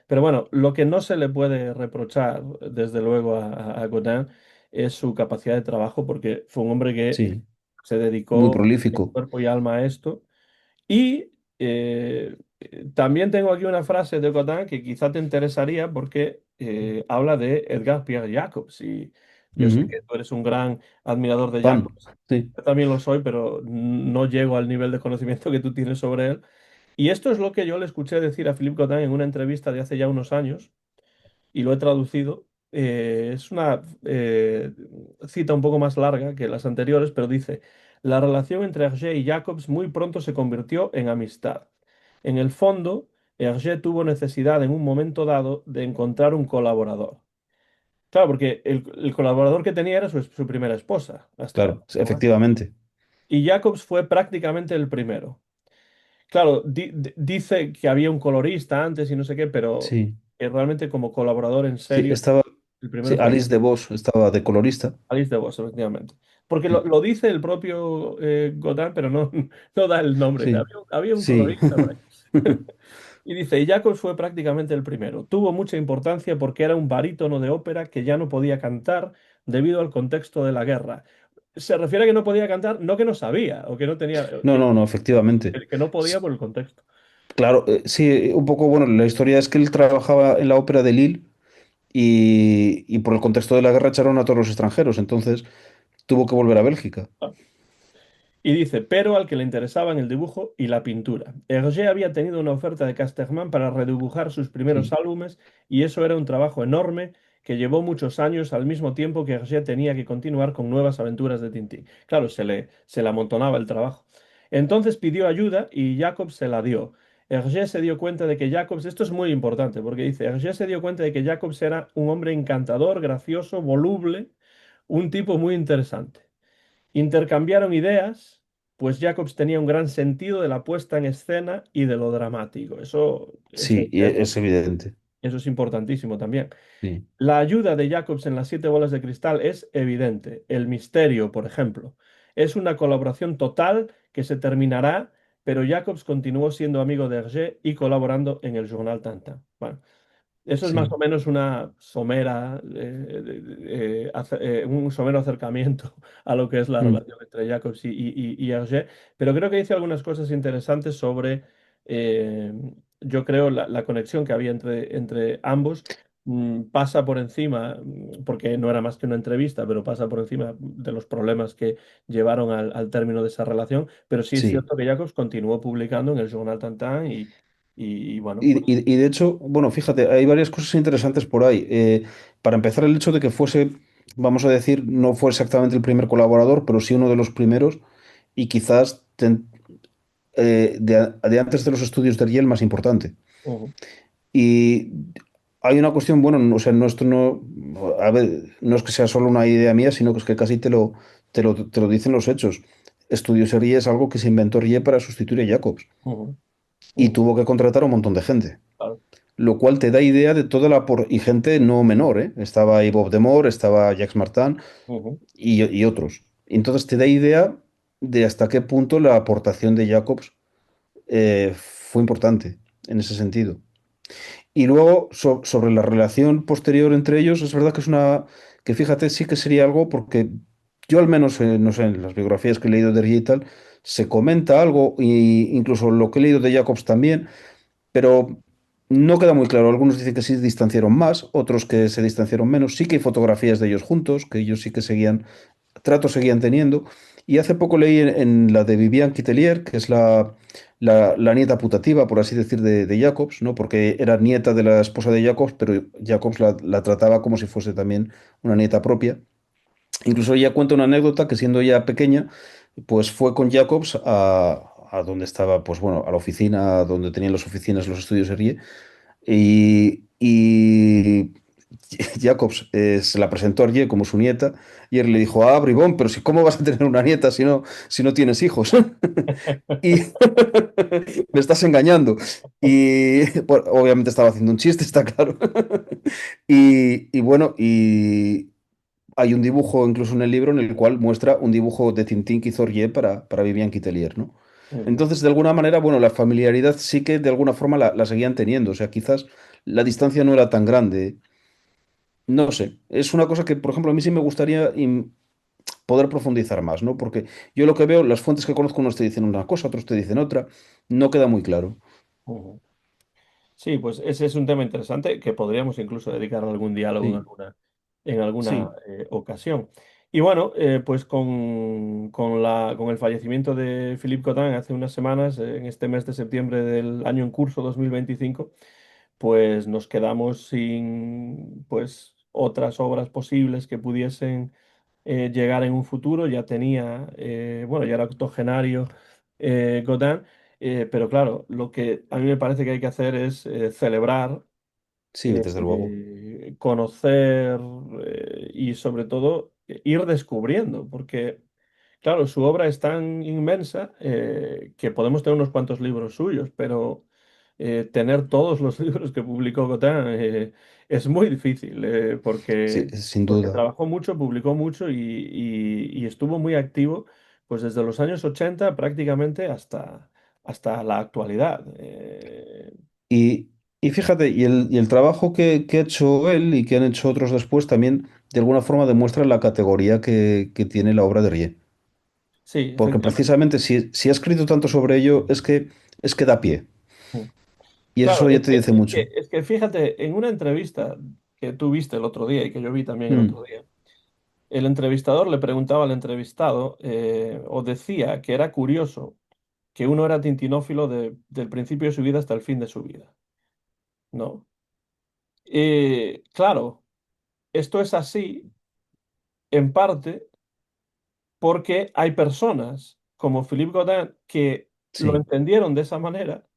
Pero bueno, lo que no se le puede reprochar, desde luego, a Godin es su capacidad de trabajo, porque fue un hombre que sí, se muy dedicó en prolífico. cuerpo y alma a esto. Y también tengo aquí una frase de Godin que quizá te interesaría, porque habla de Edgar Pierre Jacobs. Y yo sé Ujú. que tú eres un gran admirador de Fan, Jacobs. sí, Yo también lo soy, pero no llego al nivel de conocimiento que tú tienes sobre él. Y esto es lo que yo le escuché decir a Philippe Godin en una entrevista de hace ya unos años, y lo he traducido. Es una cita un poco más larga que las anteriores, pero dice: la relación entre Hergé y Jacobs muy pronto se convirtió en amistad. En el fondo, Hergé tuvo necesidad en un momento dado de encontrar un colaborador. Claro, porque el colaborador que tenía era su primera esposa, hasta claro, ese momento. efectivamente. Y Jacobs fue prácticamente el primero. Claro, dice que había un colorista antes y no sé qué, pero Sí, realmente como colaborador en sí, serio, estaba, el sí, primero fue Alice de Vos estaba de colorista. Alice de Vos, efectivamente. Porque Mm, lo dice el propio Godin, pero no, no da el nombre. Dice, sí, había un sí. colorista por ahí. Y dice: y Jacobs fue prácticamente el primero. Tuvo mucha importancia porque era un barítono de ópera que ya no podía cantar debido al contexto de la guerra. Se refiere a que no podía cantar, no que no sabía o que no tenía, No, no, no, efectivamente. que no podía por el contexto. Claro, sí, un poco, bueno, la historia es que él trabajaba en la ópera de Lille y por el contexto de la guerra echaron a todos los extranjeros, entonces tuvo que volver a Bélgica. Y dice: pero al que le interesaban el dibujo y la pintura. Hergé había tenido una oferta de Casterman para redibujar sus primeros Sí, álbumes, y eso era un trabajo enorme que llevó muchos años, al mismo tiempo que Hergé tenía que continuar con nuevas aventuras de Tintín. Claro, se le amontonaba el trabajo. Entonces pidió ayuda y Jacobs se la dio. Hergé se dio cuenta de que Jacobs, esto es muy importante porque dice: Hergé se dio cuenta de que Jacobs era un hombre encantador, gracioso, voluble, un tipo muy interesante. Intercambiaron ideas, pues Jacobs tenía un gran sentido de la puesta en escena y de lo dramático. Eso es sí, y evidente. es evidente. Eso es importantísimo también. Sí, La ayuda de Jacobs en las siete bolas de cristal es evidente. El misterio, por ejemplo, es una colaboración total que se terminará, pero Jacobs continuó siendo amigo de Hergé y colaborando en el Journal Tintin. Bueno, eso es más o sí, menos una somera, un somero acercamiento a lo que es la mm, relación entre Jacobs y Hergé, pero creo que dice algunas cosas interesantes sobre, eh, yo creo, la conexión que había entre ambos. Pasa por encima, porque no era más que una entrevista, pero pasa por encima de los problemas que llevaron al término de esa relación, pero sí es sí. cierto que Jacobs continuó publicando en el Journal Tintin y bueno, Y, pues... y de hecho, bueno, fíjate, hay varias cosas interesantes por ahí. Para empezar, el hecho de que fuese, vamos a decir, no fue exactamente el primer colaborador, pero sí uno de los primeros y quizás de antes de los estudios de Riel más importante. Ujú, Y hay una cuestión, bueno, o sea, no, esto no, a ver, no es que sea solo una idea mía, sino que es que casi te lo dicen los hechos. Estudios Rie es algo que se inventó Rie para sustituir a Jacobs ujú. y Ujú, tuvo que contratar a un montón de gente. claro. Lo cual te da idea de toda y gente no menor, ¿eh? Estaba ahí Bob Demore, estaba Jacques Martin Ujú, y otros. Entonces te da idea de hasta qué punto la aportación de Jacobs fue importante en ese sentido. Y luego, sobre la relación posterior entre ellos, es verdad que que fíjate, sí que sería algo, porque yo al menos, no sé, en las biografías que he leído de Rie y tal, se comenta algo, y incluso lo que he leído de Jacobs también, pero no queda muy claro. Algunos dicen que sí se distanciaron más, otros que se distanciaron menos. Sí que hay fotografías de ellos juntos, que ellos sí que seguían, tratos seguían teniendo. Y hace poco leí en la de Viviane Quitelier, que es la nieta putativa, por así decir, de Jacobs, ¿no? Porque era nieta de la esposa de Jacobs, pero Jacobs la trataba como si fuese también una nieta propia. Incluso ella cuenta una anécdota que siendo ella pequeña, pues fue con Jacobs a donde estaba, pues bueno, a la oficina, donde tenían las oficinas, los estudios Serie, y Jacobs se la presentó a Hergé como su nieta y él le dijo, ah, bribón, pero si, ¿cómo vas a tener una nieta si no tienes hijos? Y me estás engañando. Y bueno, obviamente estaba haciendo un chiste, está claro. Y bueno, y hay un dibujo incluso en el libro en el cual muestra un dibujo de Tintín que hizo Hergé para Vivian Quitelier, ¿no? Ujú, Entonces, de alguna manera, bueno, la familiaridad sí que de alguna forma la seguían teniendo. O sea, quizás la distancia no era tan grande. No sé. Es una cosa que, por ejemplo, a mí sí me gustaría poder profundizar más, ¿no? Porque yo lo que veo, las fuentes que conozco, unos te dicen una cosa, otros te dicen otra. No queda muy claro. ujú. Sí, pues ese es un tema interesante que podríamos incluso dedicar algún diálogo Sí, en alguna sí, ocasión. Y bueno, pues con el fallecimiento de Philippe Cottin hace unas semanas, en este mes de septiembre del año en curso 2025, pues nos quedamos sin pues otras obras posibles que pudiesen llegar en un futuro. Ya tenía, bueno, ya era octogenario Godin, pero claro, lo que a mí me parece que hay que hacer es celebrar, sí, desde luego. conocer y sobre todo ir descubriendo, porque claro, su obra es tan inmensa que podemos tener unos cuantos libros suyos, pero tener todos los libros que publicó Gautin es muy difícil, Sí, porque, sin porque duda. trabajó mucho, publicó mucho y estuvo muy activo pues desde los años 80 prácticamente hasta la actualidad. Y, y fíjate, y el trabajo que ha hecho él y que han hecho otros después también, de alguna forma, demuestra la categoría que tiene la obra de Rie. Sí, Porque efectivamente. precisamente si ha escrito tanto sobre ello, es que da pie. Y Claro, eso ya te dice mucho. es que fíjate, en una entrevista que tú viste el otro día y que yo vi también el Mm, otro día, el entrevistador le preguntaba al entrevistado o decía que era curioso que uno era tintinófilo del principio de su vida hasta el fin de su vida, ¿no? Claro, esto es así en parte porque hay personas como Philippe Godin que lo sí. entendieron de esa manera,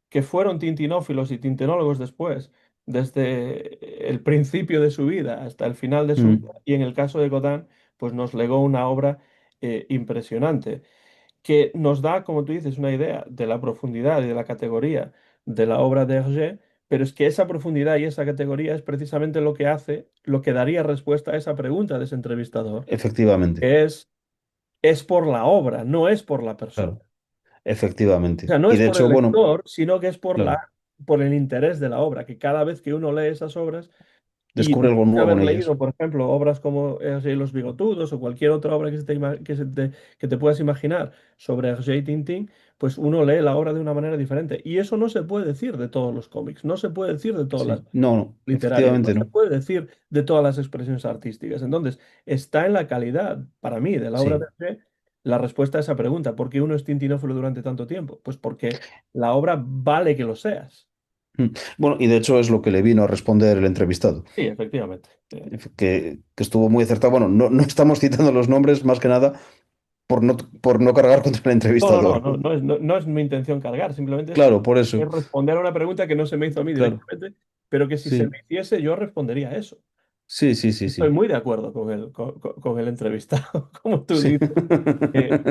que fueron tintinófilos y tintinólogos después, desde el principio de su vida hasta el final de su vida, Mm, y en el caso de Godin, pues nos legó una obra impresionante, que nos da, como tú dices, una idea de la profundidad y de la categoría de la obra de Hergé, pero es que esa profundidad y esa categoría es precisamente lo que hace, lo que daría respuesta a esa pregunta de ese entrevistador, efectivamente. que es por la obra, no es por la persona. Claro, O efectivamente. sea, no Y es de por hecho, el bueno, lector, sino que es claro, por el interés de la obra, que cada vez que uno lee esas obras y descubre algo después de nuevo haber en ellas. leído, por ejemplo, obras como Hergé y los Bigotudos o cualquier otra obra que te puedas imaginar sobre Hergé y Tintín, pues uno lee la obra de una manera diferente. Y eso no se puede decir de todos los cómics, no se puede decir de todas las Sí. No, no, literarias, no efectivamente se no. puede decir de todas las expresiones artísticas. Entonces, está en la calidad, para mí, de la obra de Sí. Hergé la respuesta a esa pregunta. ¿Por qué uno es tintinófilo durante tanto tiempo? Pues porque la obra vale que lo seas. Mm. Bueno, y de hecho es lo que le vino a responder el entrevistado, Sí, efectivamente. que estuvo muy acertado. Bueno, no estamos citando los nombres más que nada por no cargar contra el No, no, no, entrevistador. no es mi intención cargar, simplemente Claro, por eso. es responder a una pregunta que no se me hizo a mí Claro. directamente, pero que si se me Sí. hiciese yo respondería a eso. Sí, sí, sí, Estoy sí. muy de acuerdo con el entrevistado, como tú Sí. dices.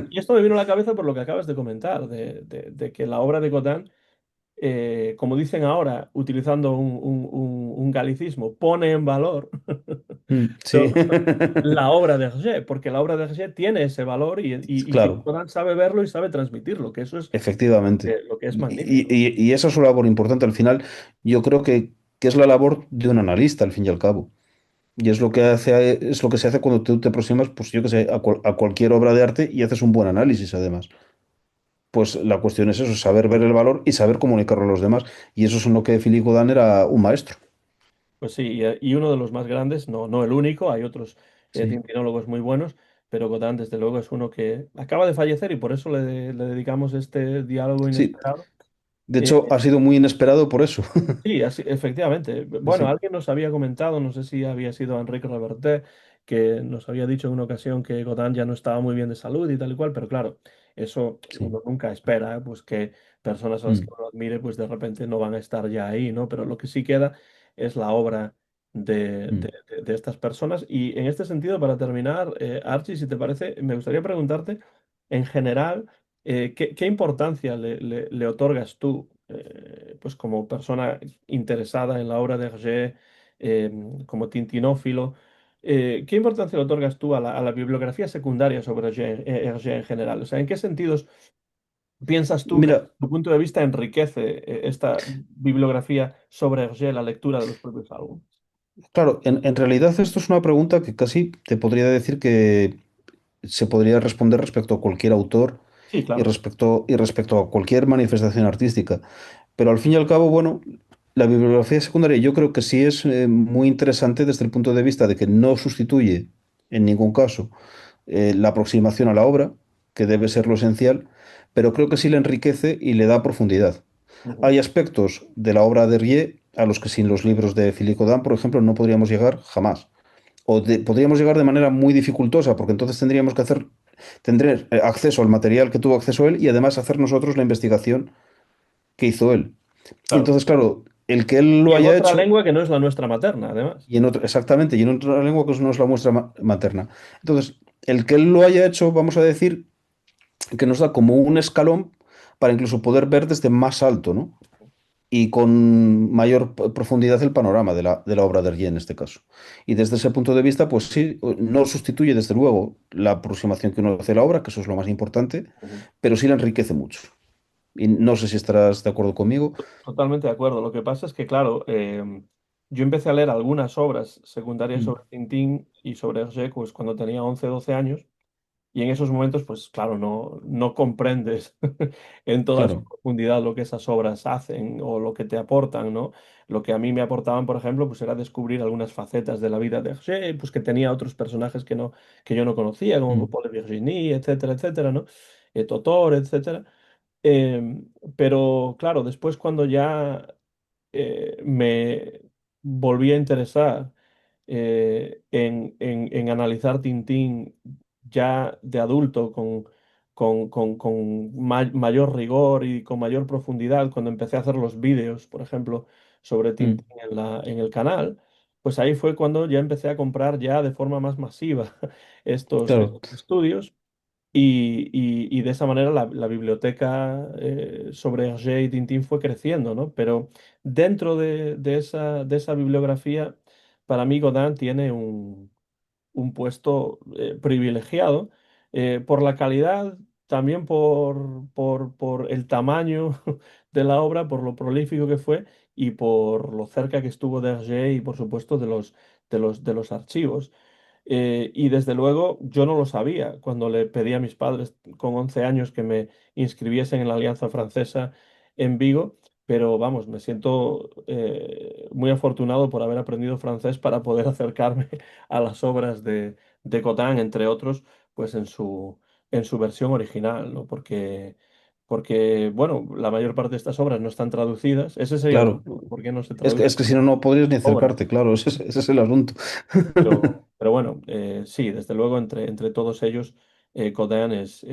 Y esto me vino a la cabeza por lo que acabas de comentar, de que la obra de Godin, como dicen ahora, utilizando un galicismo, pone en valor Sí. lo- la obra de Hergé, porque la obra de Hergé tiene ese valor y Philippe Claro. Godin sabe verlo y sabe transmitirlo, que eso es Efectivamente. lo que es Y, magnífico. y esa es su labor importante. Al final, yo creo que es la labor de un analista, al fin y al cabo. Y es lo que se hace cuando tú te aproximas, pues yo que sé, a cualquier obra de arte y haces un buen análisis, además. Pues la cuestión es eso, saber ver el valor y saber comunicarlo a los demás. Y eso es en lo que Philippe Godin era un maestro. Pues sí, y uno de los más grandes, no el único, hay otros Sí, tintinólogos muy buenos, pero Godin, desde luego, es uno que acaba de fallecer y por eso le dedicamos este diálogo sí. inesperado. De Eh, hecho, ha sido muy inesperado por eso. sí, efectivamente. Bueno, Sí, alguien nos había comentado, no sé si había sido Enrique Reverté, que nos había dicho en una ocasión que Godin ya no estaba muy bien de salud y tal y cual, pero claro, eso sí. uno nunca espera, pues que personas a las que Mm, uno admire, pues de repente no van a estar ya ahí, ¿no? Pero lo que sí queda es la obra. Mm. de estas personas. Y en este sentido, para terminar, Archie, si te parece, me gustaría preguntarte, en general, ¿qué importancia le otorgas tú, pues como persona interesada en la obra de Hergé, como tintinófilo? ¿Qué importancia le otorgas tú a la bibliografía secundaria sobre Hergé en general? O sea, ¿en qué sentidos piensas tú que, desde Mira, tu punto de vista, enriquece esta bibliografía sobre Hergé la lectura de los propios álbumes? claro, en realidad esto es una pregunta que casi te podría decir que se podría responder respecto a cualquier autor Sí, claro. y respecto a cualquier manifestación artística. Pero al fin y al cabo, bueno, la bibliografía secundaria yo creo que sí es muy interesante desde el punto de vista de que no sustituye en ningún caso la aproximación a la obra, que debe ser lo esencial, pero creo que sí le enriquece y le da profundidad. Ujú. Hay aspectos de la obra de Rie a los que sin los libros de Philippe Godin, por ejemplo, no podríamos llegar jamás. Podríamos llegar de manera muy dificultosa, porque entonces tendríamos que tendré acceso al material que tuvo acceso él y además hacer nosotros la investigación que hizo él. Y Claro. entonces, claro, el que él Y lo en haya otra hecho, lengua que no es la nuestra materna, además. y en otra, exactamente, y en otra lengua que no es la muestra materna. Entonces, el que él lo haya hecho, vamos a decir, que nos da como un escalón para incluso poder ver desde más alto, ¿no? Y con mayor profundidad el panorama de la obra de Hergé en este caso. Y desde ese punto de vista, pues sí, no sustituye desde luego la aproximación que uno hace a la obra, que eso es lo más importante, Ujú. pero sí la enriquece mucho. Y no sé si estarás de acuerdo conmigo. Totalmente de acuerdo. Lo que pasa es que, claro, yo empecé a leer algunas obras secundarias Mm. sobre Tintín y sobre Hergé pues, cuando tenía 11 12 años. Y en esos momentos, pues claro, no comprendes en toda su Claro. profundidad lo que esas obras hacen o lo que te aportan, ¿no? Lo que a mí me aportaban, por ejemplo, pues era descubrir algunas facetas de la vida de Hergé, pues que tenía otros personajes que yo no conocía, como Mm. Paul de Virginie, etcétera, etcétera, ¿no? Totor, etcétera. Pero claro, después cuando ya me volví a interesar en analizar Tintín ya de adulto con mayor rigor y con mayor profundidad, cuando empecé a hacer los vídeos, por ejemplo, sobre Mm. Tintín en el canal, pues ahí fue cuando ya empecé a comprar ya de forma más masiva Claro, estos estudios. Y de esa manera la biblioteca sobre Hergé y Tintín fue creciendo, ¿no? Pero dentro de esa bibliografía, para mí Godin tiene un puesto privilegiado por la calidad, también por el tamaño de la obra, por lo prolífico que fue y por lo cerca que estuvo de Hergé y por supuesto de los archivos. Y desde luego yo no lo sabía cuando le pedí a mis padres con 11 años que me inscribiesen en la Alianza Francesa en Vigo, pero vamos, me siento muy afortunado por haber aprendido francés para poder acercarme a las obras de Cotán, entre otros, pues en su versión original, ¿no? Porque, bueno, la mayor parte de estas obras no están traducidas. Ese sería el claro. problema, ¿por qué no se traduce Es que si no, no podrías ni obra? acercarte, claro, ese es el asunto. Pero bueno, sí, desde luego entre todos ellos, Codean es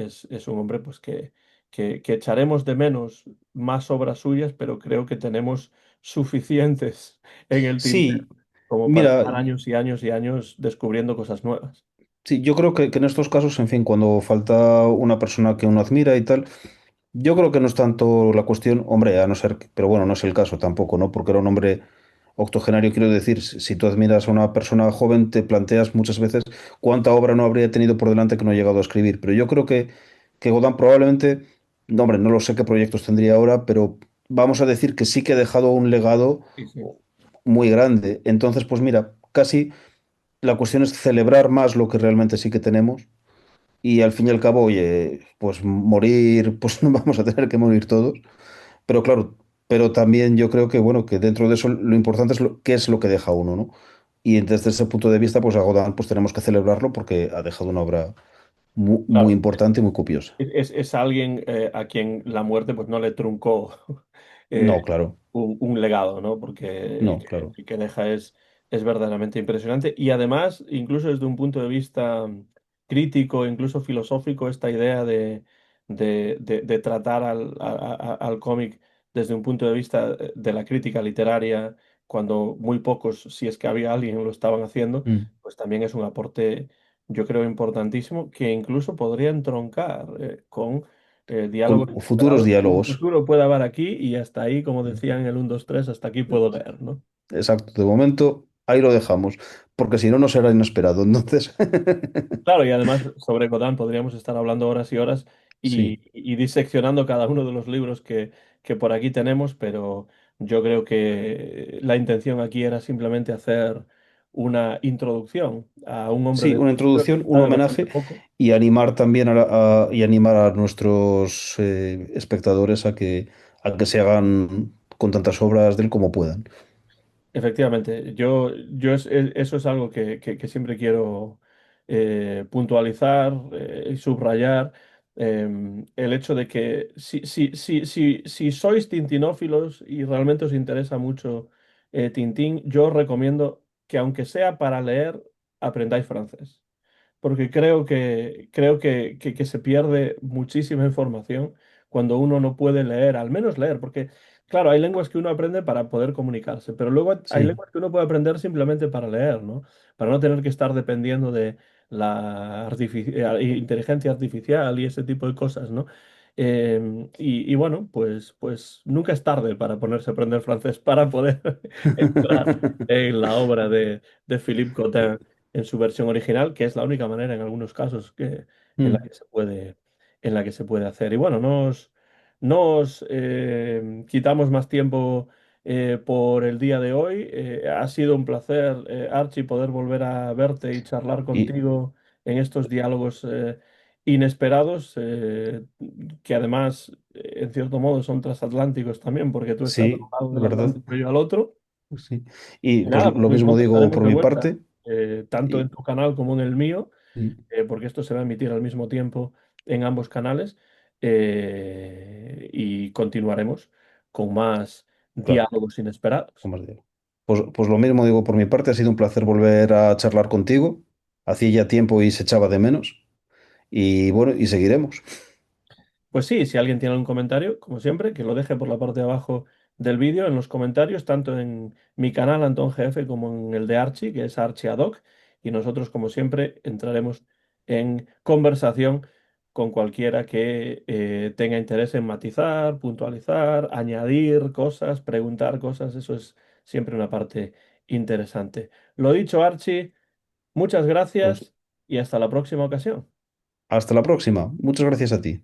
un hombre pues que echaremos de menos más obras suyas, pero creo que tenemos suficientes en el tintero Sí, como para mira, estar años y años y años descubriendo cosas nuevas. sí, yo creo que en estos casos, en fin, cuando falta una persona que uno admira y tal, yo creo que no es tanto la cuestión, hombre, a no ser, pero bueno, no es el caso tampoco, ¿no? Porque era un hombre octogenario, quiero decir, si tú admiras a una persona joven, te planteas muchas veces cuánta obra no habría tenido por delante que no ha llegado a escribir. Pero yo creo que Godin probablemente, no, hombre, no lo sé qué proyectos tendría ahora, pero vamos a decir que sí que ha dejado un legado Sí, sí. muy grande. Entonces, pues mira, casi la cuestión es celebrar más lo que realmente sí que tenemos. Y al fin y al cabo, oye, pues morir, pues no vamos a tener que morir todos. Pero claro, pero también yo creo que, bueno, que dentro de eso lo importante es qué es lo que deja uno, ¿no? Y desde ese punto de vista, pues a Godin pues tenemos que celebrarlo porque ha dejado una obra muy, muy Claro. importante y muy copiosa. Es alguien a quien la muerte pues no le truncó eh, No, claro, un legado, ¿no? Porque no, claro. el que deja es verdaderamente impresionante. Y además, incluso desde un punto de vista crítico, incluso filosófico, esta idea de tratar al cómic desde un punto de vista de la crítica literaria cuando muy pocos, si es que había alguien, lo estaban haciendo, Mm. pues también es un aporte, yo creo, importantísimo, que incluso podría entroncar con Con diálogos futuros inesperados que en un diálogos. futuro pueda haber aquí y hasta ahí, como Mm. decían en el 1, 2, 3, hasta aquí puedo leer, ¿no? Exacto, de momento ahí lo dejamos, porque si no, no será inesperado. Entonces, Claro, y además sobre Godán podríamos estar hablando horas y horas sí, y diseccionando cada uno de los libros que por aquí tenemos, pero yo creo que la intención aquí era simplemente hacer una introducción a un hombre sí, de una Bolivia que introducción, se un sabe bastante homenaje poco. y animar también y animar a nuestros espectadores a que se hagan con tantas obras de él como puedan. Efectivamente, eso es algo que siempre quiero puntualizar y subrayar. El hecho de que si sois tintinófilos y realmente os interesa mucho Tintín, yo os recomiendo que aunque sea para leer, aprendáis francés porque creo que se pierde muchísima información cuando uno no puede leer, al menos leer, porque claro, hay lenguas que uno aprende para poder comunicarse, pero luego hay Sí, lenguas que uno puede aprender simplemente para leer, ¿no? Para no tener que estar dependiendo de la inteligencia artificial y ese tipo de cosas, ¿no? Y bueno, pues nunca es tarde para ponerse a aprender francés para poder entrar en la obra de Philippe Cottin en su versión original, que es la única manera en algunos casos en la mm, que se puede hacer. Y bueno, nos quitamos más tiempo por el día de hoy. Ha sido un placer, Archie, poder volver a verte y charlar y contigo en estos diálogos inesperados, que además, en cierto modo, son transatlánticos también, porque tú estás a un sí, lado de del verdad. Atlántico y yo al otro. Sí. Y Y pues nada, pues lo muy mismo pronto digo estaremos por de mi vuelta, parte. tanto en Y, tu canal como en el mío, y, porque esto se va a emitir al mismo tiempo en ambos canales, y continuaremos con más claro, diálogos inesperados. como os digo. Pues lo mismo digo por mi parte, ha sido un placer volver a charlar contigo. Hacía ya tiempo y se echaba de menos. Y bueno, y seguiremos. Pues sí, si alguien tiene algún comentario, como siempre, que lo deje por la parte de abajo del vídeo, en los comentarios, tanto en mi canal Antón GF como en el de Archie, que es Archie Adoc, y nosotros, como siempre, entraremos en conversación con cualquiera que tenga interés en matizar, puntualizar, añadir cosas, preguntar cosas, eso es siempre una parte interesante. Lo dicho, Archie, muchas Pues gracias y hasta la próxima ocasión. hasta la próxima. Muchas gracias a ti.